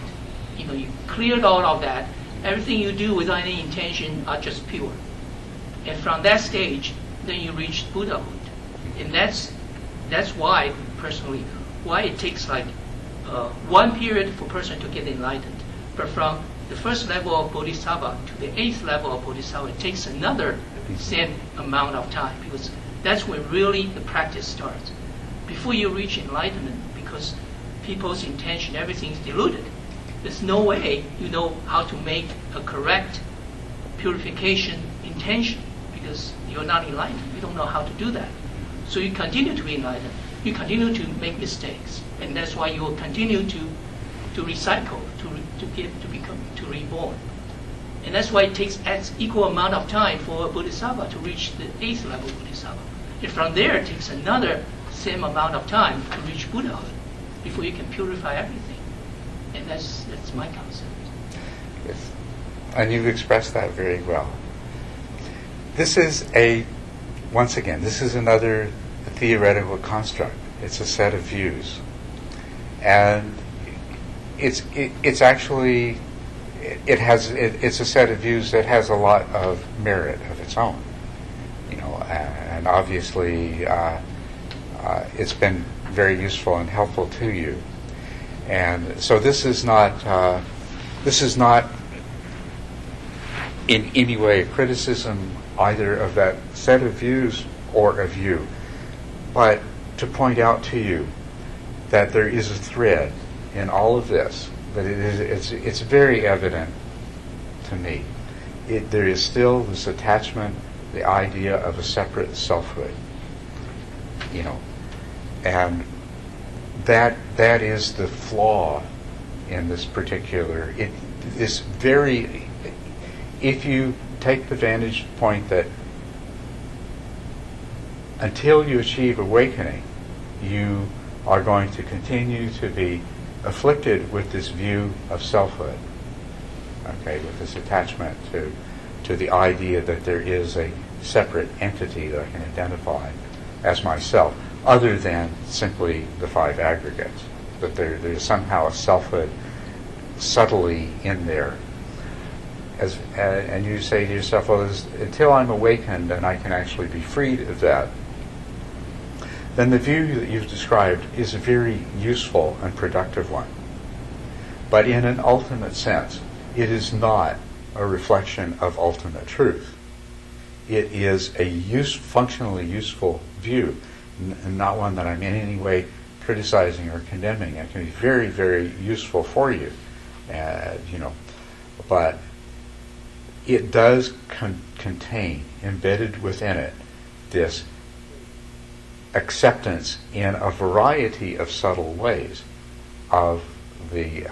You cleared all of that. Everything you do without any intention are just pure. And from that stage, then you reach Buddhahood. And that's why, personally, why it takes like one period for a person to get enlightened. But from the first level of Bodhisattva to the 8th level of Bodhisattva, it takes another same amount of time, because that's when really the practice starts. Before you reach enlightenment, because people's intention, everything is diluted, there's no way you know how to make a correct purification intention, because you're not enlightened. You don't know how to do that. So you continue to be enlightened. You continue to make mistakes, and that's why you will continue to recycle, to reborn. And that's why it takes equal amount of time for a Bodhisattva to reach the 8th level Bodhisattva. And from there, it takes another same amount of time to reach Buddhahood before you can purify everything. And that's my concept. Yes. And you've expressed that very well. This is once again, this is another theoretical construct. It's a set of views. And it's actually, it's a set of views that has a lot of merit of its own. And obviously it's been very useful and helpful to you. And so this is not in any way a criticism either of that set of views or of you, but to point out to you that there is a thread in all of this, that it's very evident to me. There is still this attachment, the idea of a separate selfhood, and that is the flaw in this particular. If you take the vantage point that until you achieve awakening, you are going to continue to be afflicted with this view of selfhood, with this attachment to the idea that there is a separate entity that I can identify as myself, other than simply the 5 aggregates, that there's somehow a selfhood subtly in there. And you say to yourself, well, until I'm awakened and I can actually be freed of that, then the view that you've described is a very useful and productive one. But in an ultimate sense, it is not a reflection of ultimate truth. It is a functionally useful view, and not one that I'm in any way criticizing or condemning. It can be very, very useful for you, but it does contain, embedded within it, this acceptance in a variety of subtle ways of the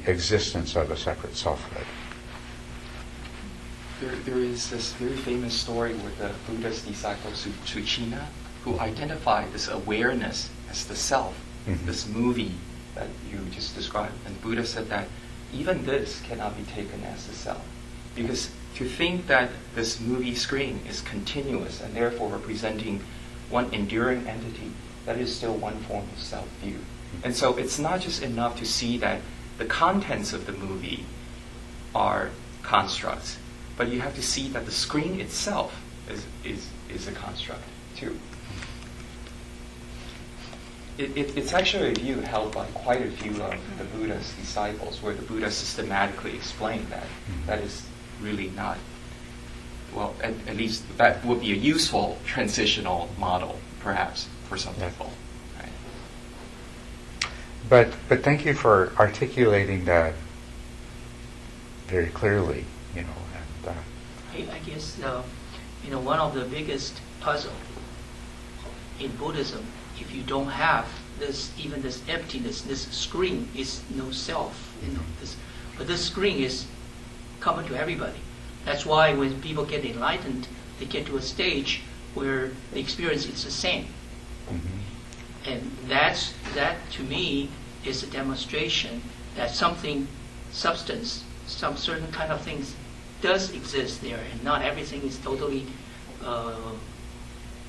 existence of a separate selfhood. There is this very famous story with the Buddha's disciple Suchina, who identified this awareness as the self, this movie that you just described. And Buddha said that even this cannot be taken as the self. Because to think that this movie screen is continuous and therefore representing one enduring entity, that is still one form of self-view. And so it's not just enough to see that the contents of the movie are constructs, but you have to see that the screen itself is a construct too. It's actually a view held by quite a few of the Buddha's disciples, where the Buddha systematically explained that that is really not, well, at least that would be a useful transitional model, perhaps, for some people. Right? But thank you for articulating that very clearly, And, I guess, one of the biggest puzzle in Buddhism, if you don't have even this emptiness, this screen is no self, but this screen is common to everybody. That's why when people get enlightened, they get to a stage where the experience is the same. Mm-hmm. And that to me is a demonstration that something, substance, some certain kind of things does exist there, and not everything is totally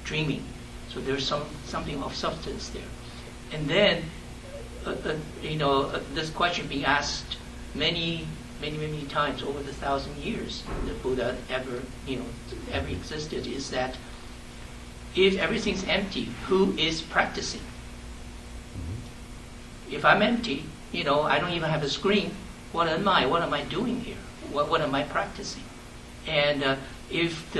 dreaming. So there's something of substance there. And then, this question being asked many times over the 1,000 years that Buddha ever existed, is that if everything's empty, who is practicing? If I'm empty, I don't even have a screen, what am I? What am I doing here? What am I practicing? And if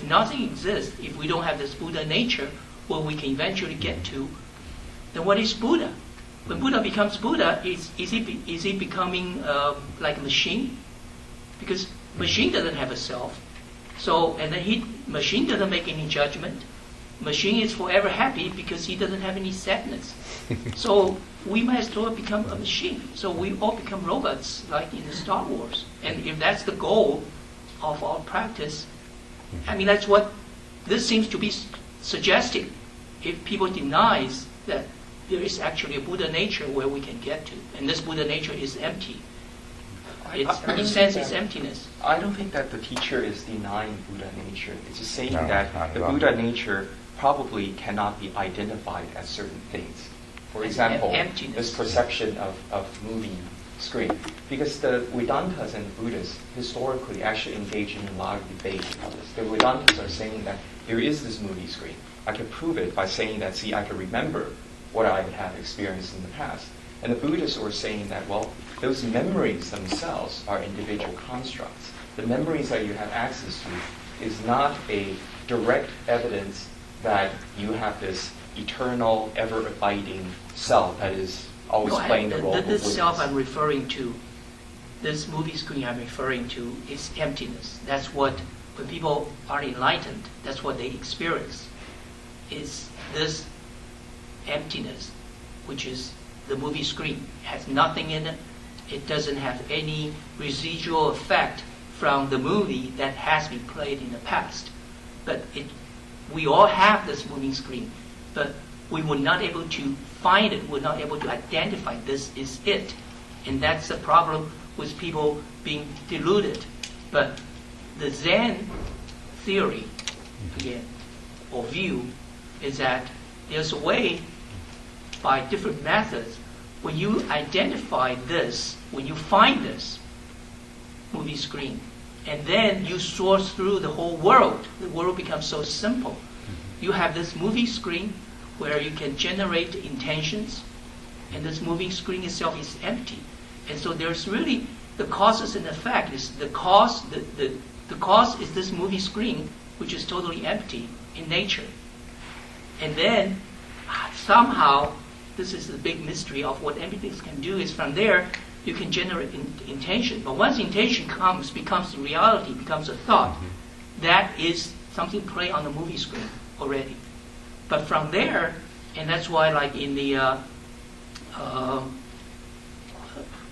nothing exists, if we don't have this Buddha nature, what we can eventually get to, then what is Buddha? When Buddha becomes Buddha, is he becoming like a machine? Because machine doesn't have a self. So, and then machine doesn't make any judgment. Machine is forever happy because he doesn't have any sadness. So we might as well become a machine. So we all become robots, like in the Star Wars. And if that's the goal of our practice, that's what this seems to be suggesting. If people denies that there is actually a Buddha nature where we can get to, and this Buddha nature is empty. In a sense, it's emptiness. I don't think that the teacher is denying Buddha nature. It's just saying that the well. Buddha nature probably cannot be identified as certain things. For example, this perception of movie screen. Because the Vedantas and Buddhists historically actually engage in a lot of debate about this. The Vedantas are saying that there is this movie screen. I can prove it by saying that, see, I can remember what I have experienced in the past. And the Buddhists were saying that, well, those memories themselves are individual constructs. The memories that you have access to is not a direct evidence that you have this eternal, ever-abiding self that is always playing the role of this witness. self I'm referring to, this movie screen I'm referring to, is emptiness. That's what, when people are enlightened, that's what they experience. Is this emptiness, which is the movie screen. It has nothing in it. It doesn't have any residual effect from the movie that has been played in the past. But we all have this movie screen, but we were not able to find it. We're not able to identify this is it. And that's the problem with people being deluded. But the Zen theory, again, or view, is that there's a way, by different methods, when you identify this, when you find this movie screen, and then you source through the whole world, the world becomes so simple. You have this movie screen where you can generate intentions, and this movie screen itself is empty. And so there's really the causes and effect. Is the cause is this movie screen, which is totally empty in nature. And then somehow, this is the big mystery of what emptiness can do, is from there you can generate intention. But once intention becomes reality, becomes a thought, that is something played on the movie screen already. But from there, and that's why like in the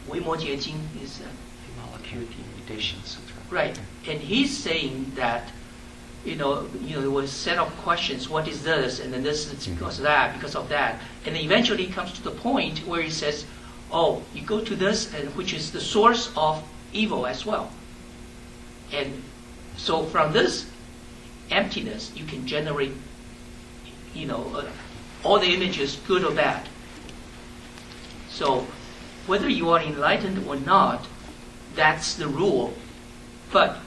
Weimo Jiejing is Meditation Sutra. right, and he's saying that there was a set of questions, what is this, and then this is because of that, and then eventually he comes to the point where he says, oh, you go to this, and which is the source of evil as well. And so from this emptiness, you can generate, all the images, good or bad. So whether you are enlightened or not, that's the rule. But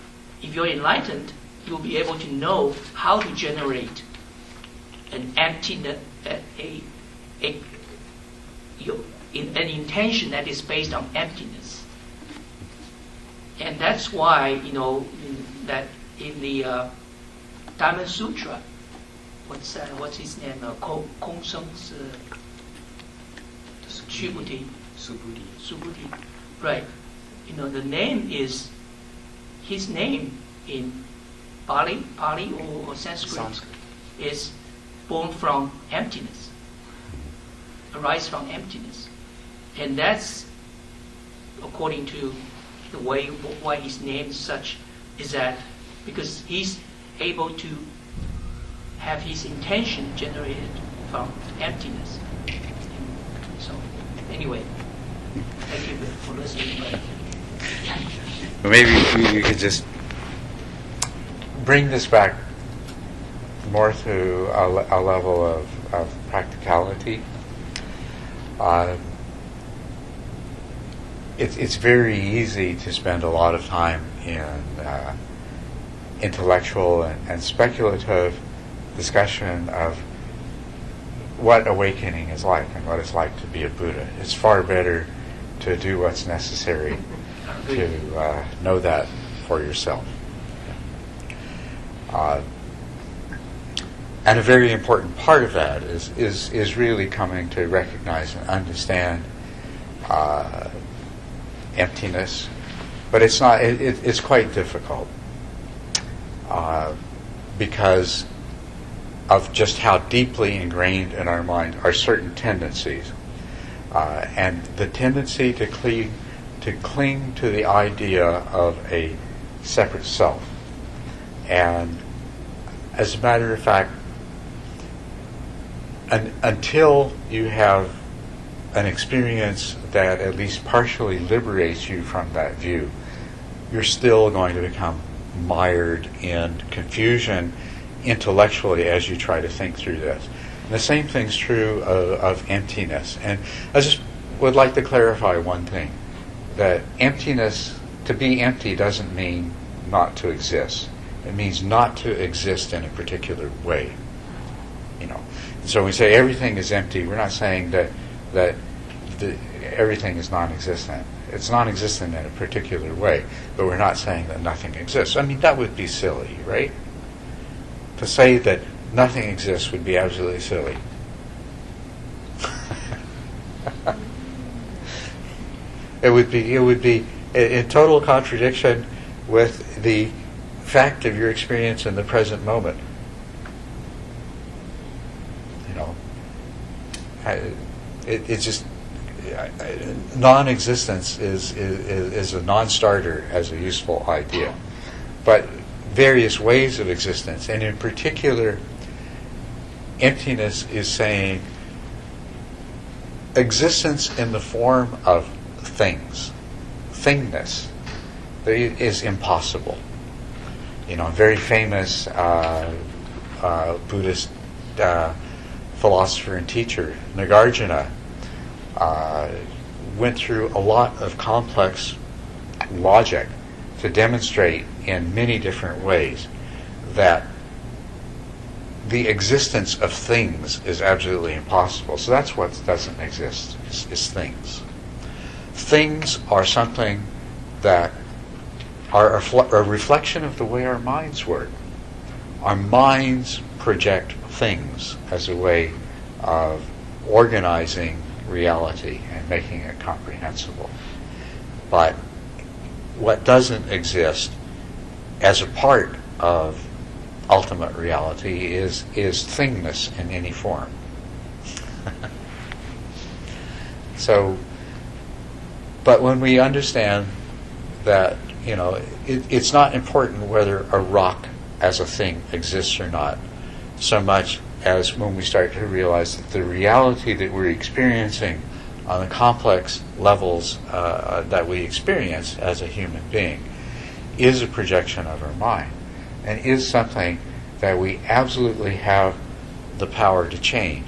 if you're enlightened, you'll be able to know how to generate an emptiness, an intention that is based on emptiness. And that's why, that in the Diamond Sutra, what's his name? Kong Seng's Subhuti. Right. The name is, his name in Pali or Sanskrit is born from emptiness, arise from emptiness. And that's, according to the way why he's named such is that because he's able to have his intention generated from emptiness. So anyway, thank you for listening. Well, maybe you could just bring this back more to a level of practicality. It's very easy to spend a lot of time in intellectual and speculative discussion of what awakening is like and what it's like to be a Buddha. It's far better to do what's necessary to know that for yourself. And a very important part of that is really coming to recognize and understand emptiness, but it's not. It's quite difficult because of just how deeply ingrained in our mind are certain tendencies, and the tendency to cling to the idea of a separate self. And as a matter of fact, until you have an experience that at least partially liberates you from that view, you're still going to become mired in confusion intellectually as you try to think through this. And the same thing's true of emptiness. And I just would like to clarify one thing, that emptiness, to be empty doesn't mean not to exist. It means not to exist in a particular way. So when we say everything is empty, we're not saying that everything is non-existent. It's non-existent in a particular way, but we're not saying that nothing exists. I mean, that would be silly, right? To say that nothing exists would be absolutely silly. It would be in total contradiction with the fact of your experience in the present moment. It's just non-existence is a non-starter as a useful idea, but various ways of existence, and in particular, emptiness is saying existence in the form of things, thingness, is impossible. A very famous Buddhist philosopher and teacher, Nagarjuna, went through a lot of complex logic to demonstrate in many different ways that the existence of things is absolutely impossible. So that's what doesn't exist, is things. Things are something that are a reflection of the way our minds work. Our minds project things as a way of organizing reality and making it comprehensible. But what doesn't exist as a part of ultimate reality is thingness in any form. So, but when we understand that, it's not important whether a rock as a thing exists or not, so much as when we start to realize that the reality that we're experiencing on the complex levels that we experience as a human being is a projection of our mind, and is something that we absolutely have the power to change.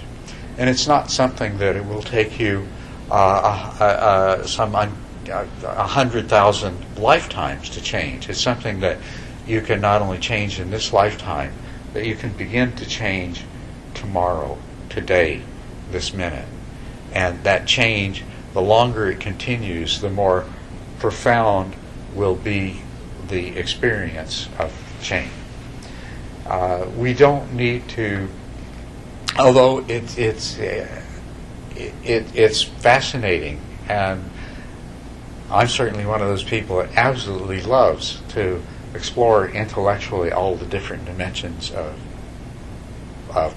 And it's not something that it will take you 100,000 lifetimes to change. It's something that you can not only change in this lifetime, but you can begin to change tomorrow, today, this minute. And that change, the longer it continues, the more profound will be the experience of change. We don't need to, although it's fascinating, and I'm certainly one of those people that absolutely loves to explore intellectually all the different dimensions of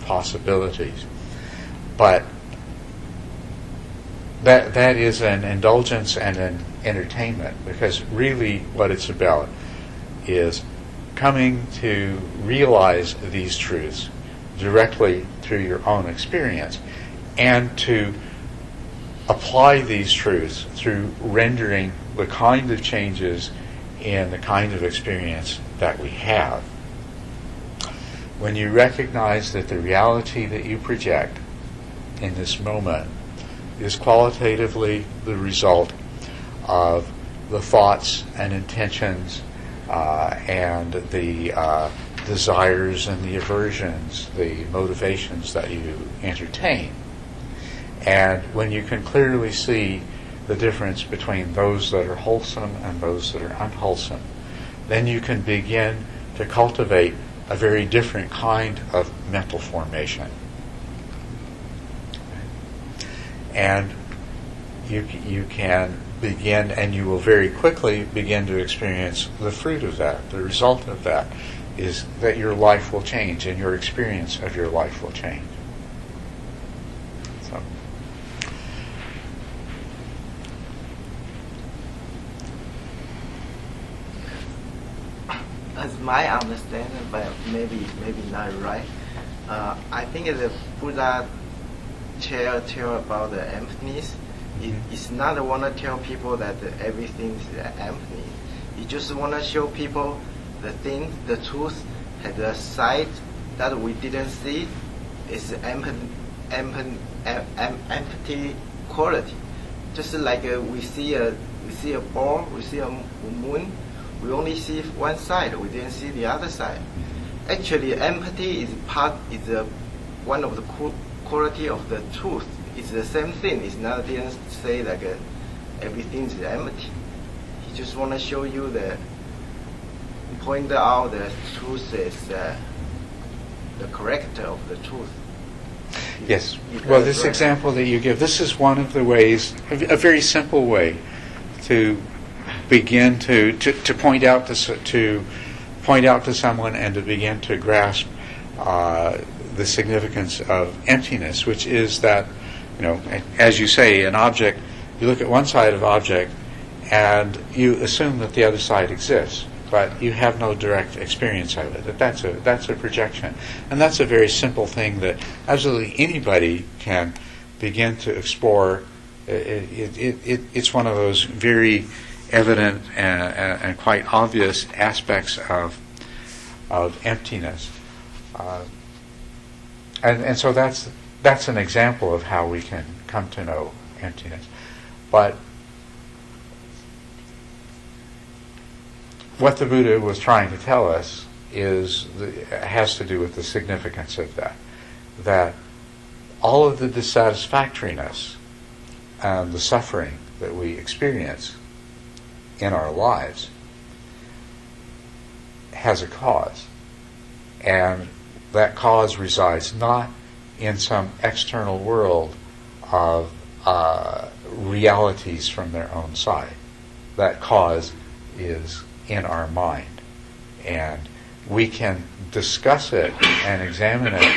possibilities. But that is an indulgence and an entertainment, because really what it's about is coming to realize these truths directly through your own experience, and to apply these truths through rendering the kind of changes in the kind of experience that we have. When you recognize that the reality that you project in this moment is qualitatively the result of the thoughts and intentions and the desires and the aversions, the motivations that you entertain. And when you can clearly see the difference between those that are wholesome and those that are unwholesome, then you can begin to cultivate a very different kind of mental formation. And you can begin, and you will very quickly begin to experience the fruit of that. The result of that is that your life will change, and your experience of your life will change. So. As my understanding, but maybe not right. I think the Buddha tell about the emptiness. It's not want to tell people that everything is empty. You just want to show people the thing, the truth, has a side that we didn't see. It's empty quality. Just like we see a ball, we see a moon. We only see one side. We didn't see the other side. Actually, empathy is one of the quality of the truth. It's the same thing. It's not didn't say like everything is empty. He just want to show you point out the truth is the character of the truth. Yes. Well, this example that you give, this is one of the ways, a very simple way to begin to point out to someone and to begin to grasp the significance of emptiness, which is that, as you say, an object, you look at one side of object and you assume that the other side exists, but you have no direct experience of it. That's a projection, and that's a very simple thing that absolutely anybody can begin to explore. It's one of those very evident and quite obvious aspects of emptiness, and so that's an example of how we can come to know emptiness. But what the Buddha was trying to tell us has to do with the significance of that all of the dissatisfactoriness and the suffering that we experience in our lives has a cause, and that cause resides not in some external world of realities from their own side. That cause is in our mind, and we can discuss it and examine it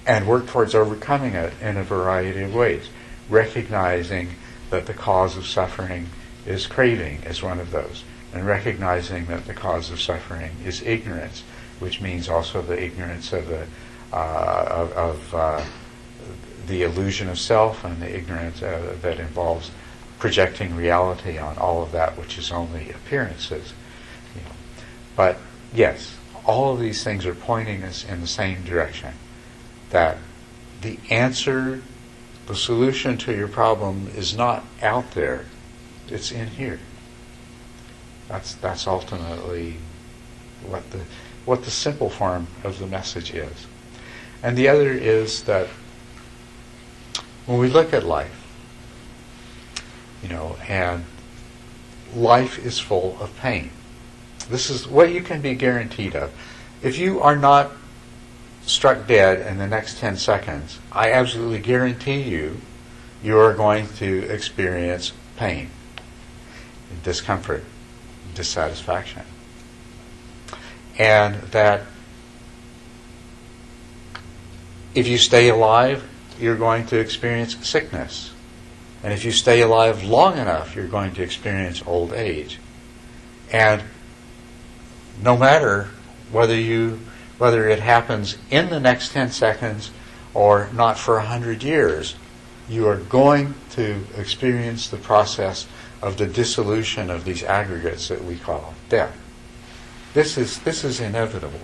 and work towards overcoming it in a variety of ways, recognizing that the cause of suffering is craving is one of those, and recognizing that the cause of suffering is ignorance, which means also the ignorance of the illusion of self, and the ignorance that involves projecting reality on all of that which is only appearances. But yes, all of these things are pointing us in the same direction, that the answer, the solution to your problem is not out there, it's in here. That's ultimately what the simple form of the message is. And the other is that when we look at life, and life is full of pain. This is what you can be guaranteed of. If you are not struck dead in the next 10 seconds, I absolutely guarantee you are going to experience pain, discomfort, dissatisfaction. And that if you stay alive, you're going to experience sickness. And if you stay alive long enough, you're going to experience old age. And no matter whether it happens in the next 10 seconds or not for 100 years, you are going to experience the process of the dissolution of these aggregates that we call death. This is inevitable.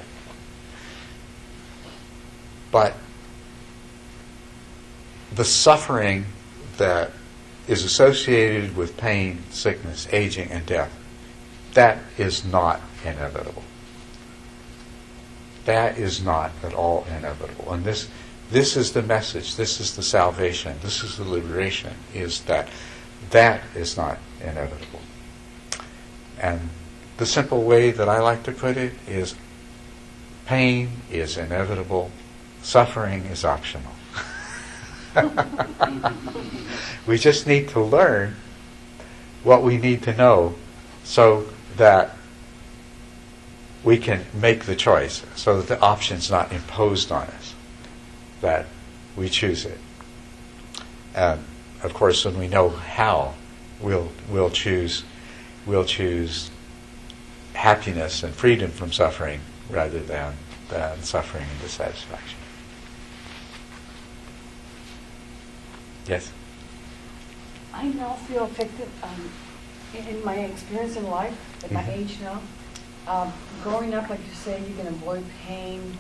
But the suffering that is associated with pain, sickness, aging, and death, that is not inevitable. That is not at all inevitable. And this is the message, this is the salvation, this is the liberation, is that is not inevitable. And the simple way that I like to put it is pain is inevitable, suffering is optional. We just need to learn what we need to know so that we can make the choice, so that the option's not imposed on us, that we choose it. And of course, when we know how, we'll choose happiness and freedom from suffering rather than suffering and dissatisfaction. Yes? I now feel affected in my experience in life, at my age now. Growing up, like you say, you can avoid pain.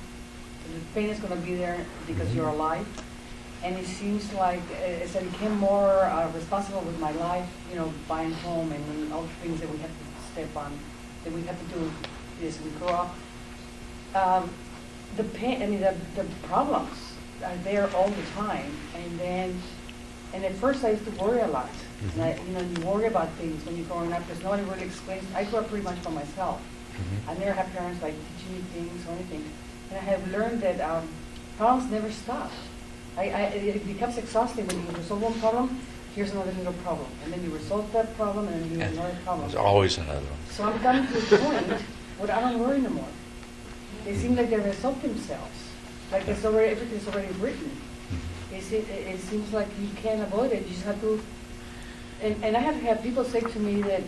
The pain is going to be there because you're alive. And it seems like as I became more responsible with my life, buying home and all the things that we have to step on, that we have to do as we grow up. The pain, the problems are there all the time. And at first I used to worry a lot. And you worry about things when you're growing up because nobody really explains. I grew up pretty much by myself. I never had parents teaching me things or anything. And I have learned that problems never stop. It becomes exhausting when you resolve one problem, here's another little problem. And then you resolve that problem and then you have another problem. There's always another one. So I'm coming to a point where I don't worry no more. They seem like they resolve themselves. Like everything's already written. It seems like you can't avoid it. You just have to. And I have had people say to me that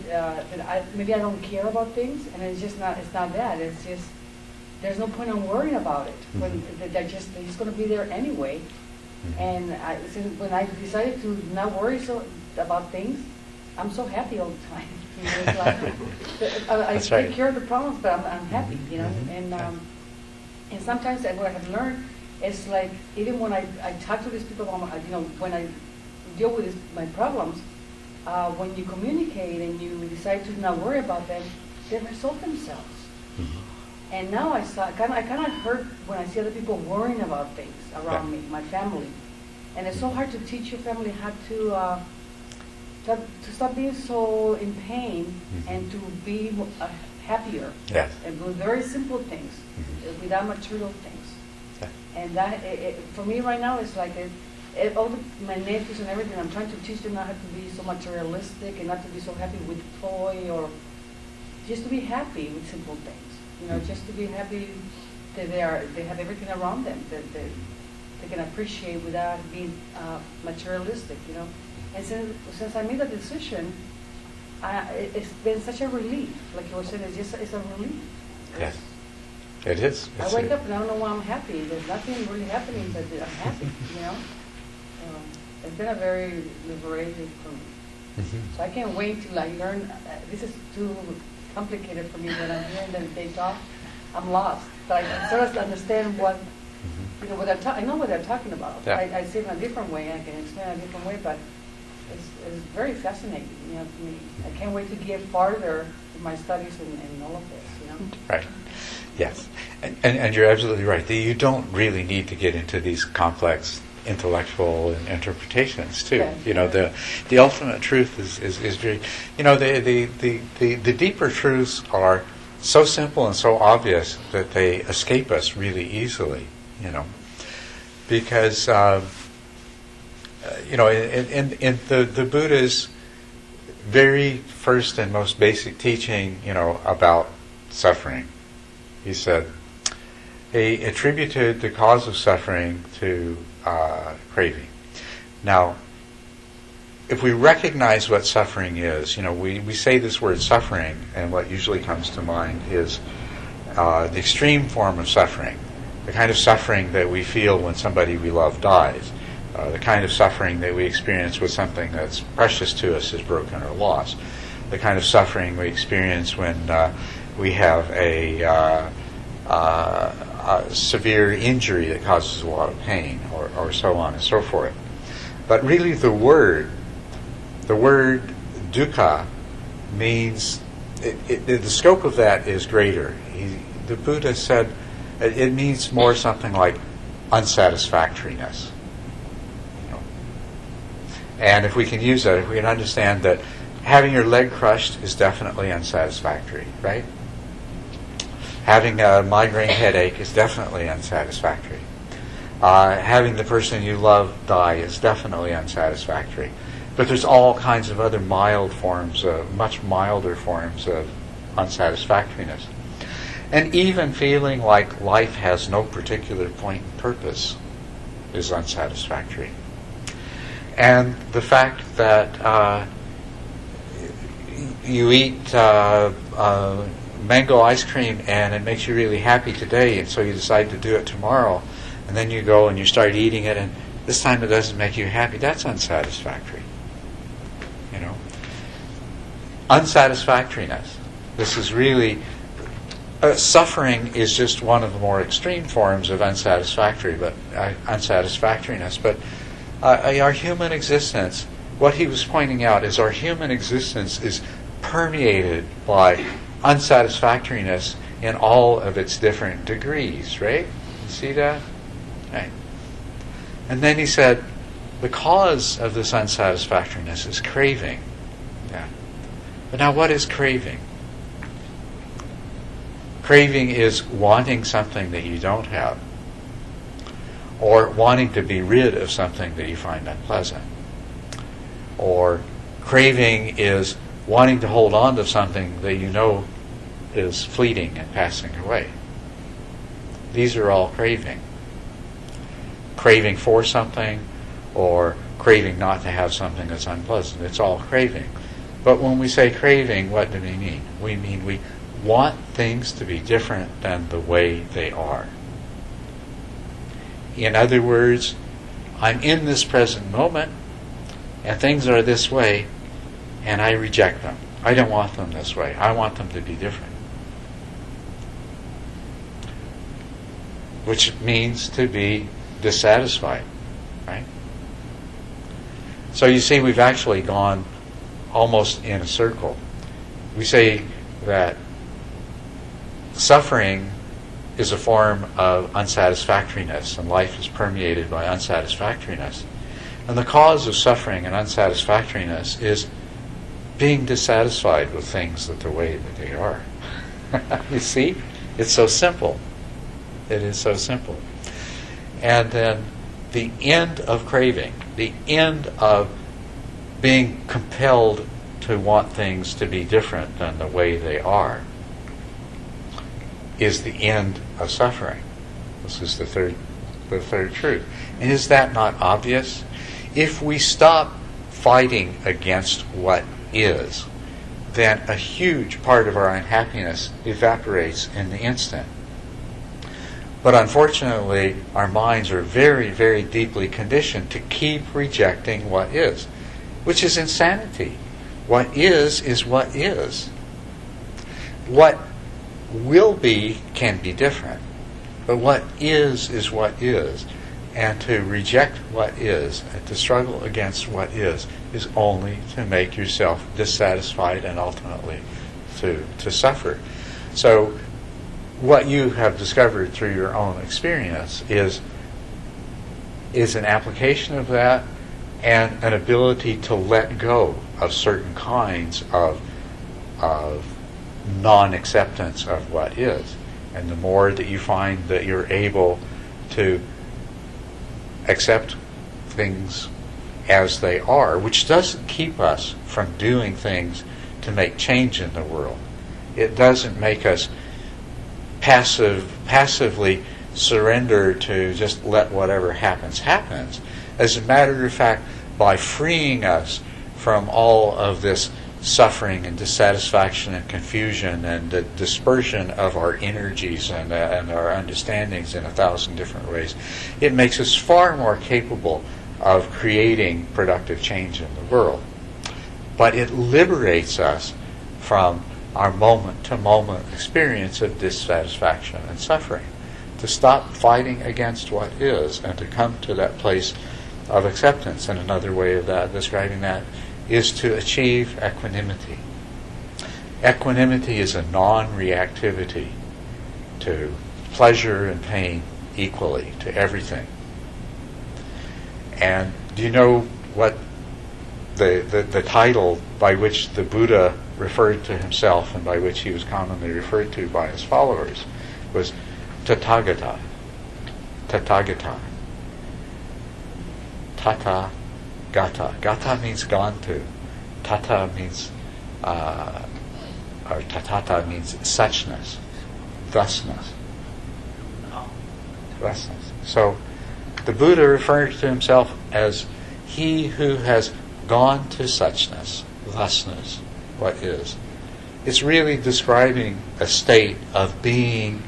maybe I don't care about things, and it's just not. It's not that. It's just there's no point in worrying about it when they're just going to be there anyway. And when I decided to not worry about things, I'm so happy all the time. It's like, I take care of the problems, but I'm happy. And sometimes what I have learned. It's like even when I talk to these people, when I deal with my problems, when you communicate and you decide to not worry about them, they resolve themselves. And now I kind of hurt when I see other people worrying about things around me, my family, and it's so hard to teach your family how to stop being so in pain and to be happier. Yes. And with very simple things, without material things. And that, for me right now, it's like all my nephews and everything, I'm trying to teach them not to be so materialistic and not to be so happy with toy or just to be happy with simple things. Just to be happy that they have everything around them that they can appreciate without being materialistic. And since I made that decision, it's been such a relief. Like you were saying, it's a relief. Yes. It is. I wake up and I don't know why I'm happy. There's nothing really happening, but I'm happy, It's been a very liberating for me. So I can't wait to learn. This is too complicated for me when I'm hearing them take off. I'm lost. But I can sort of understand what, I know what they're talking about. Yeah. I see it in a different way. I can explain it in a different way, but it's very fascinating, to me. I can't wait to get farther in my studies and all of this, Right. Yes, and you're absolutely right. You don't really need to get into these complex intellectual interpretations, too. Yeah. The ultimate truth is very. The deeper truths are so simple and so obvious that they escape us really easily. Because in the Buddha's very first and most basic teaching, about suffering. He said, He attributed the cause of suffering to craving. Now, if we recognize what suffering is, we say this word suffering, and what usually comes to mind is the extreme form of suffering, the kind of suffering that we feel when somebody we love dies, the kind of suffering that we experience with something that's precious to us is broken or lost, the kind of suffering we experience when we have a severe injury that causes a lot of pain, or so on and so forth. But really the word dukkha means, the scope of that is greater. The Buddha said it means more something like unsatisfactoriness. And if we can use that, if we can understand that having your leg crushed is definitely unsatisfactory, right? Having a migraine headache is definitely unsatisfactory. Having the person you love die is definitely unsatisfactory. But there's all kinds of other much milder forms of unsatisfactoriness. And even feeling like life has no particular point and purpose is unsatisfactory. And the fact that you eat mango ice cream and it makes you really happy today, and so you decide to do it tomorrow, and then you go and you start eating it, and this time it doesn't make you happy, that's unsatisfactory. Unsatisfactoriness. This is really suffering is just one of the more extreme forms of unsatisfactoriness. But our human existence, what he was pointing out is our human existence is permeated by unsatisfactoriness in all of its different degrees, right? You see that? Right. And then he said, the cause of this unsatisfactoriness is craving. Yeah. But now what is craving? Craving is wanting something that you don't have, or wanting to be rid of something that you find unpleasant. Or craving is wanting to hold on to something that you know is fleeting and passing away. These are all craving. Craving for something, or craving not to have something that's unpleasant. It's all craving. But when we say craving, what do we mean? We mean we want things to be different than the way they are. In other words, I'm in this present moment, and things are this way, and I reject them. I don't want them this way. I want them to be different. Which means to be dissatisfied, right? So you see, we've actually gone almost in a circle. We say that suffering is a form of unsatisfactoriness, and life is permeated by unsatisfactoriness. And the cause of suffering and unsatisfactoriness is being dissatisfied with things the way that they are. You see? It's so simple. It is so simple. And then the end of craving, the end of being compelled to want things to be different than the way they are, is the end of suffering. This is the third truth. And is that not obvious? If we stop fighting against what is, then a huge part of our unhappiness evaporates in the instant. But unfortunately, our minds are very, very deeply conditioned to keep rejecting what is, which is insanity. What is what is. What will be can be different, but what is what is. And to reject what is, and to struggle against what is only to make yourself dissatisfied and ultimately to suffer. So what you have discovered through your own experience is an application of that and an ability to let go of certain kinds of non-acceptance of what is. And the more that you find that you're able to accept things as they are, which doesn't keep us from doing things to make change in the world. It doesn't make us passively surrender to just let whatever happens. As a matter of fact, by freeing us from all of this suffering and dissatisfaction and confusion and the dispersion of our energies and our understandings in 1,000 different ways, it makes us far more capable of creating productive change in the world. But it liberates us from our moment-to-moment experience of dissatisfaction and suffering, to stop fighting against what is and to come to that place of acceptance. And another way of describing that is to achieve equanimity. Equanimity is a non-reactivity to pleasure and pain equally, to everything. And do you know what the title by which the Buddha referred to himself and by which he was commonly referred to by his followers was Tathagata. Tathagata. Tata Gata. Gata means gone to. Tata means, or tatata means suchness, thusness. Thusness. So the Buddha referred to himself as he who has gone to suchness, thusness, what is. It's really describing a state of being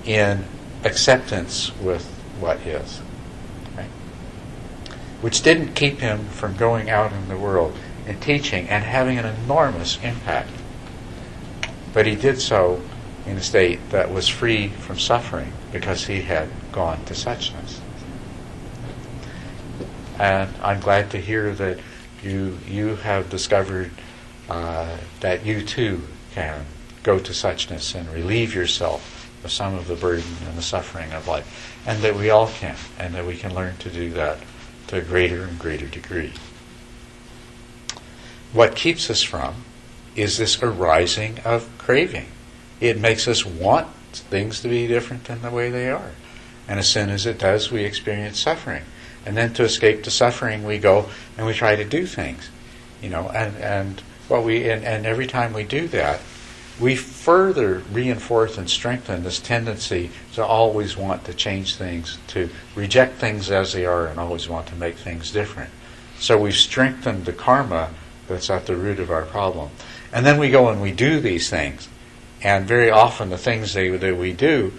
in acceptance with what is. Which didn't keep him from going out in the world and teaching and having an enormous impact. But he did so in a state that was free from suffering because he had gone to suchness. And I'm glad to hear that you have discovered that you too can go to suchness and relieve yourself of some of the burden and the suffering of life. And that we all can, and that we can learn to do that to a greater and greater degree. What keeps us from is this arising of craving. It makes us want things to be different than the way they are. And as soon as it does, we experience suffering. And then to escape the suffering, we go and we try to do things. And every time we do that, we further reinforce and strengthen this tendency to always want to change things, to reject things as they are and always want to make things different. So we've strengthened the karma that's at the root of our problem. And then we go and we do these things. And very often the things that we do,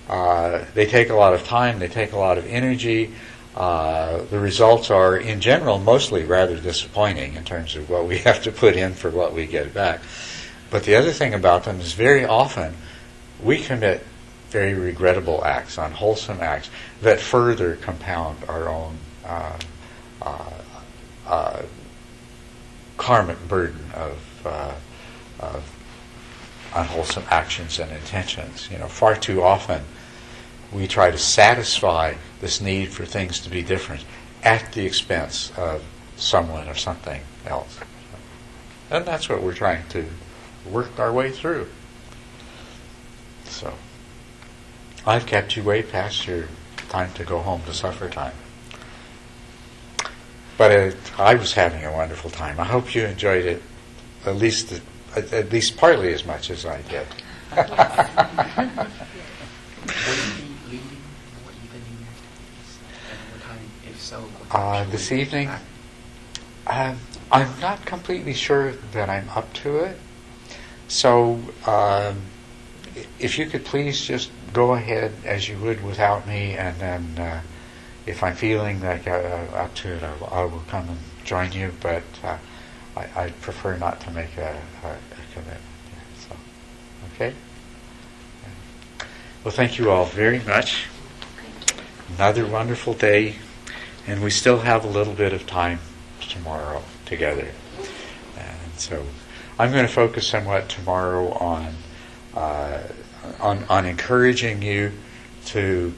they take a lot of time, they take a lot of energy. The results are, in general, mostly rather disappointing in terms of what we have to put in for what we get back. But the other thing about them is very often we commit very regrettable acts, unwholesome acts, that further compound our own karmic burden of unwholesome actions and intentions. Far too often we try to satisfy this need for things to be different at the expense of someone or something else. And that's what we're trying to work our way through. So, I've kept you way past your time to go home to supper time. But I was having a wonderful time. I hope you enjoyed it at least partly as much as I did. Will you be leading more evening activities? And what time, if so, what time this evening, I'm not completely sure that I'm up to it. So, if you could please just go ahead as you would without me, and then if I'm feeling like I'm up to it, I will come and join you, but I prefer not to make a commitment. So, okay? Well, thank you all very much. Another wonderful day, and we still have a little bit of time tomorrow together. And so I'm going to focus somewhat tomorrow on encouraging you to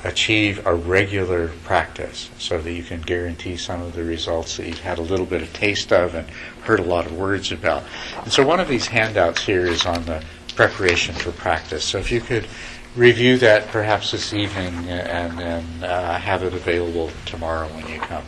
achieve a regular practice so that you can guarantee some of the results that you've had a little bit of taste of and heard a lot of words about. And so one of these handouts here is on the preparation for practice. So if you could review that perhaps this evening and then have it available tomorrow when you come.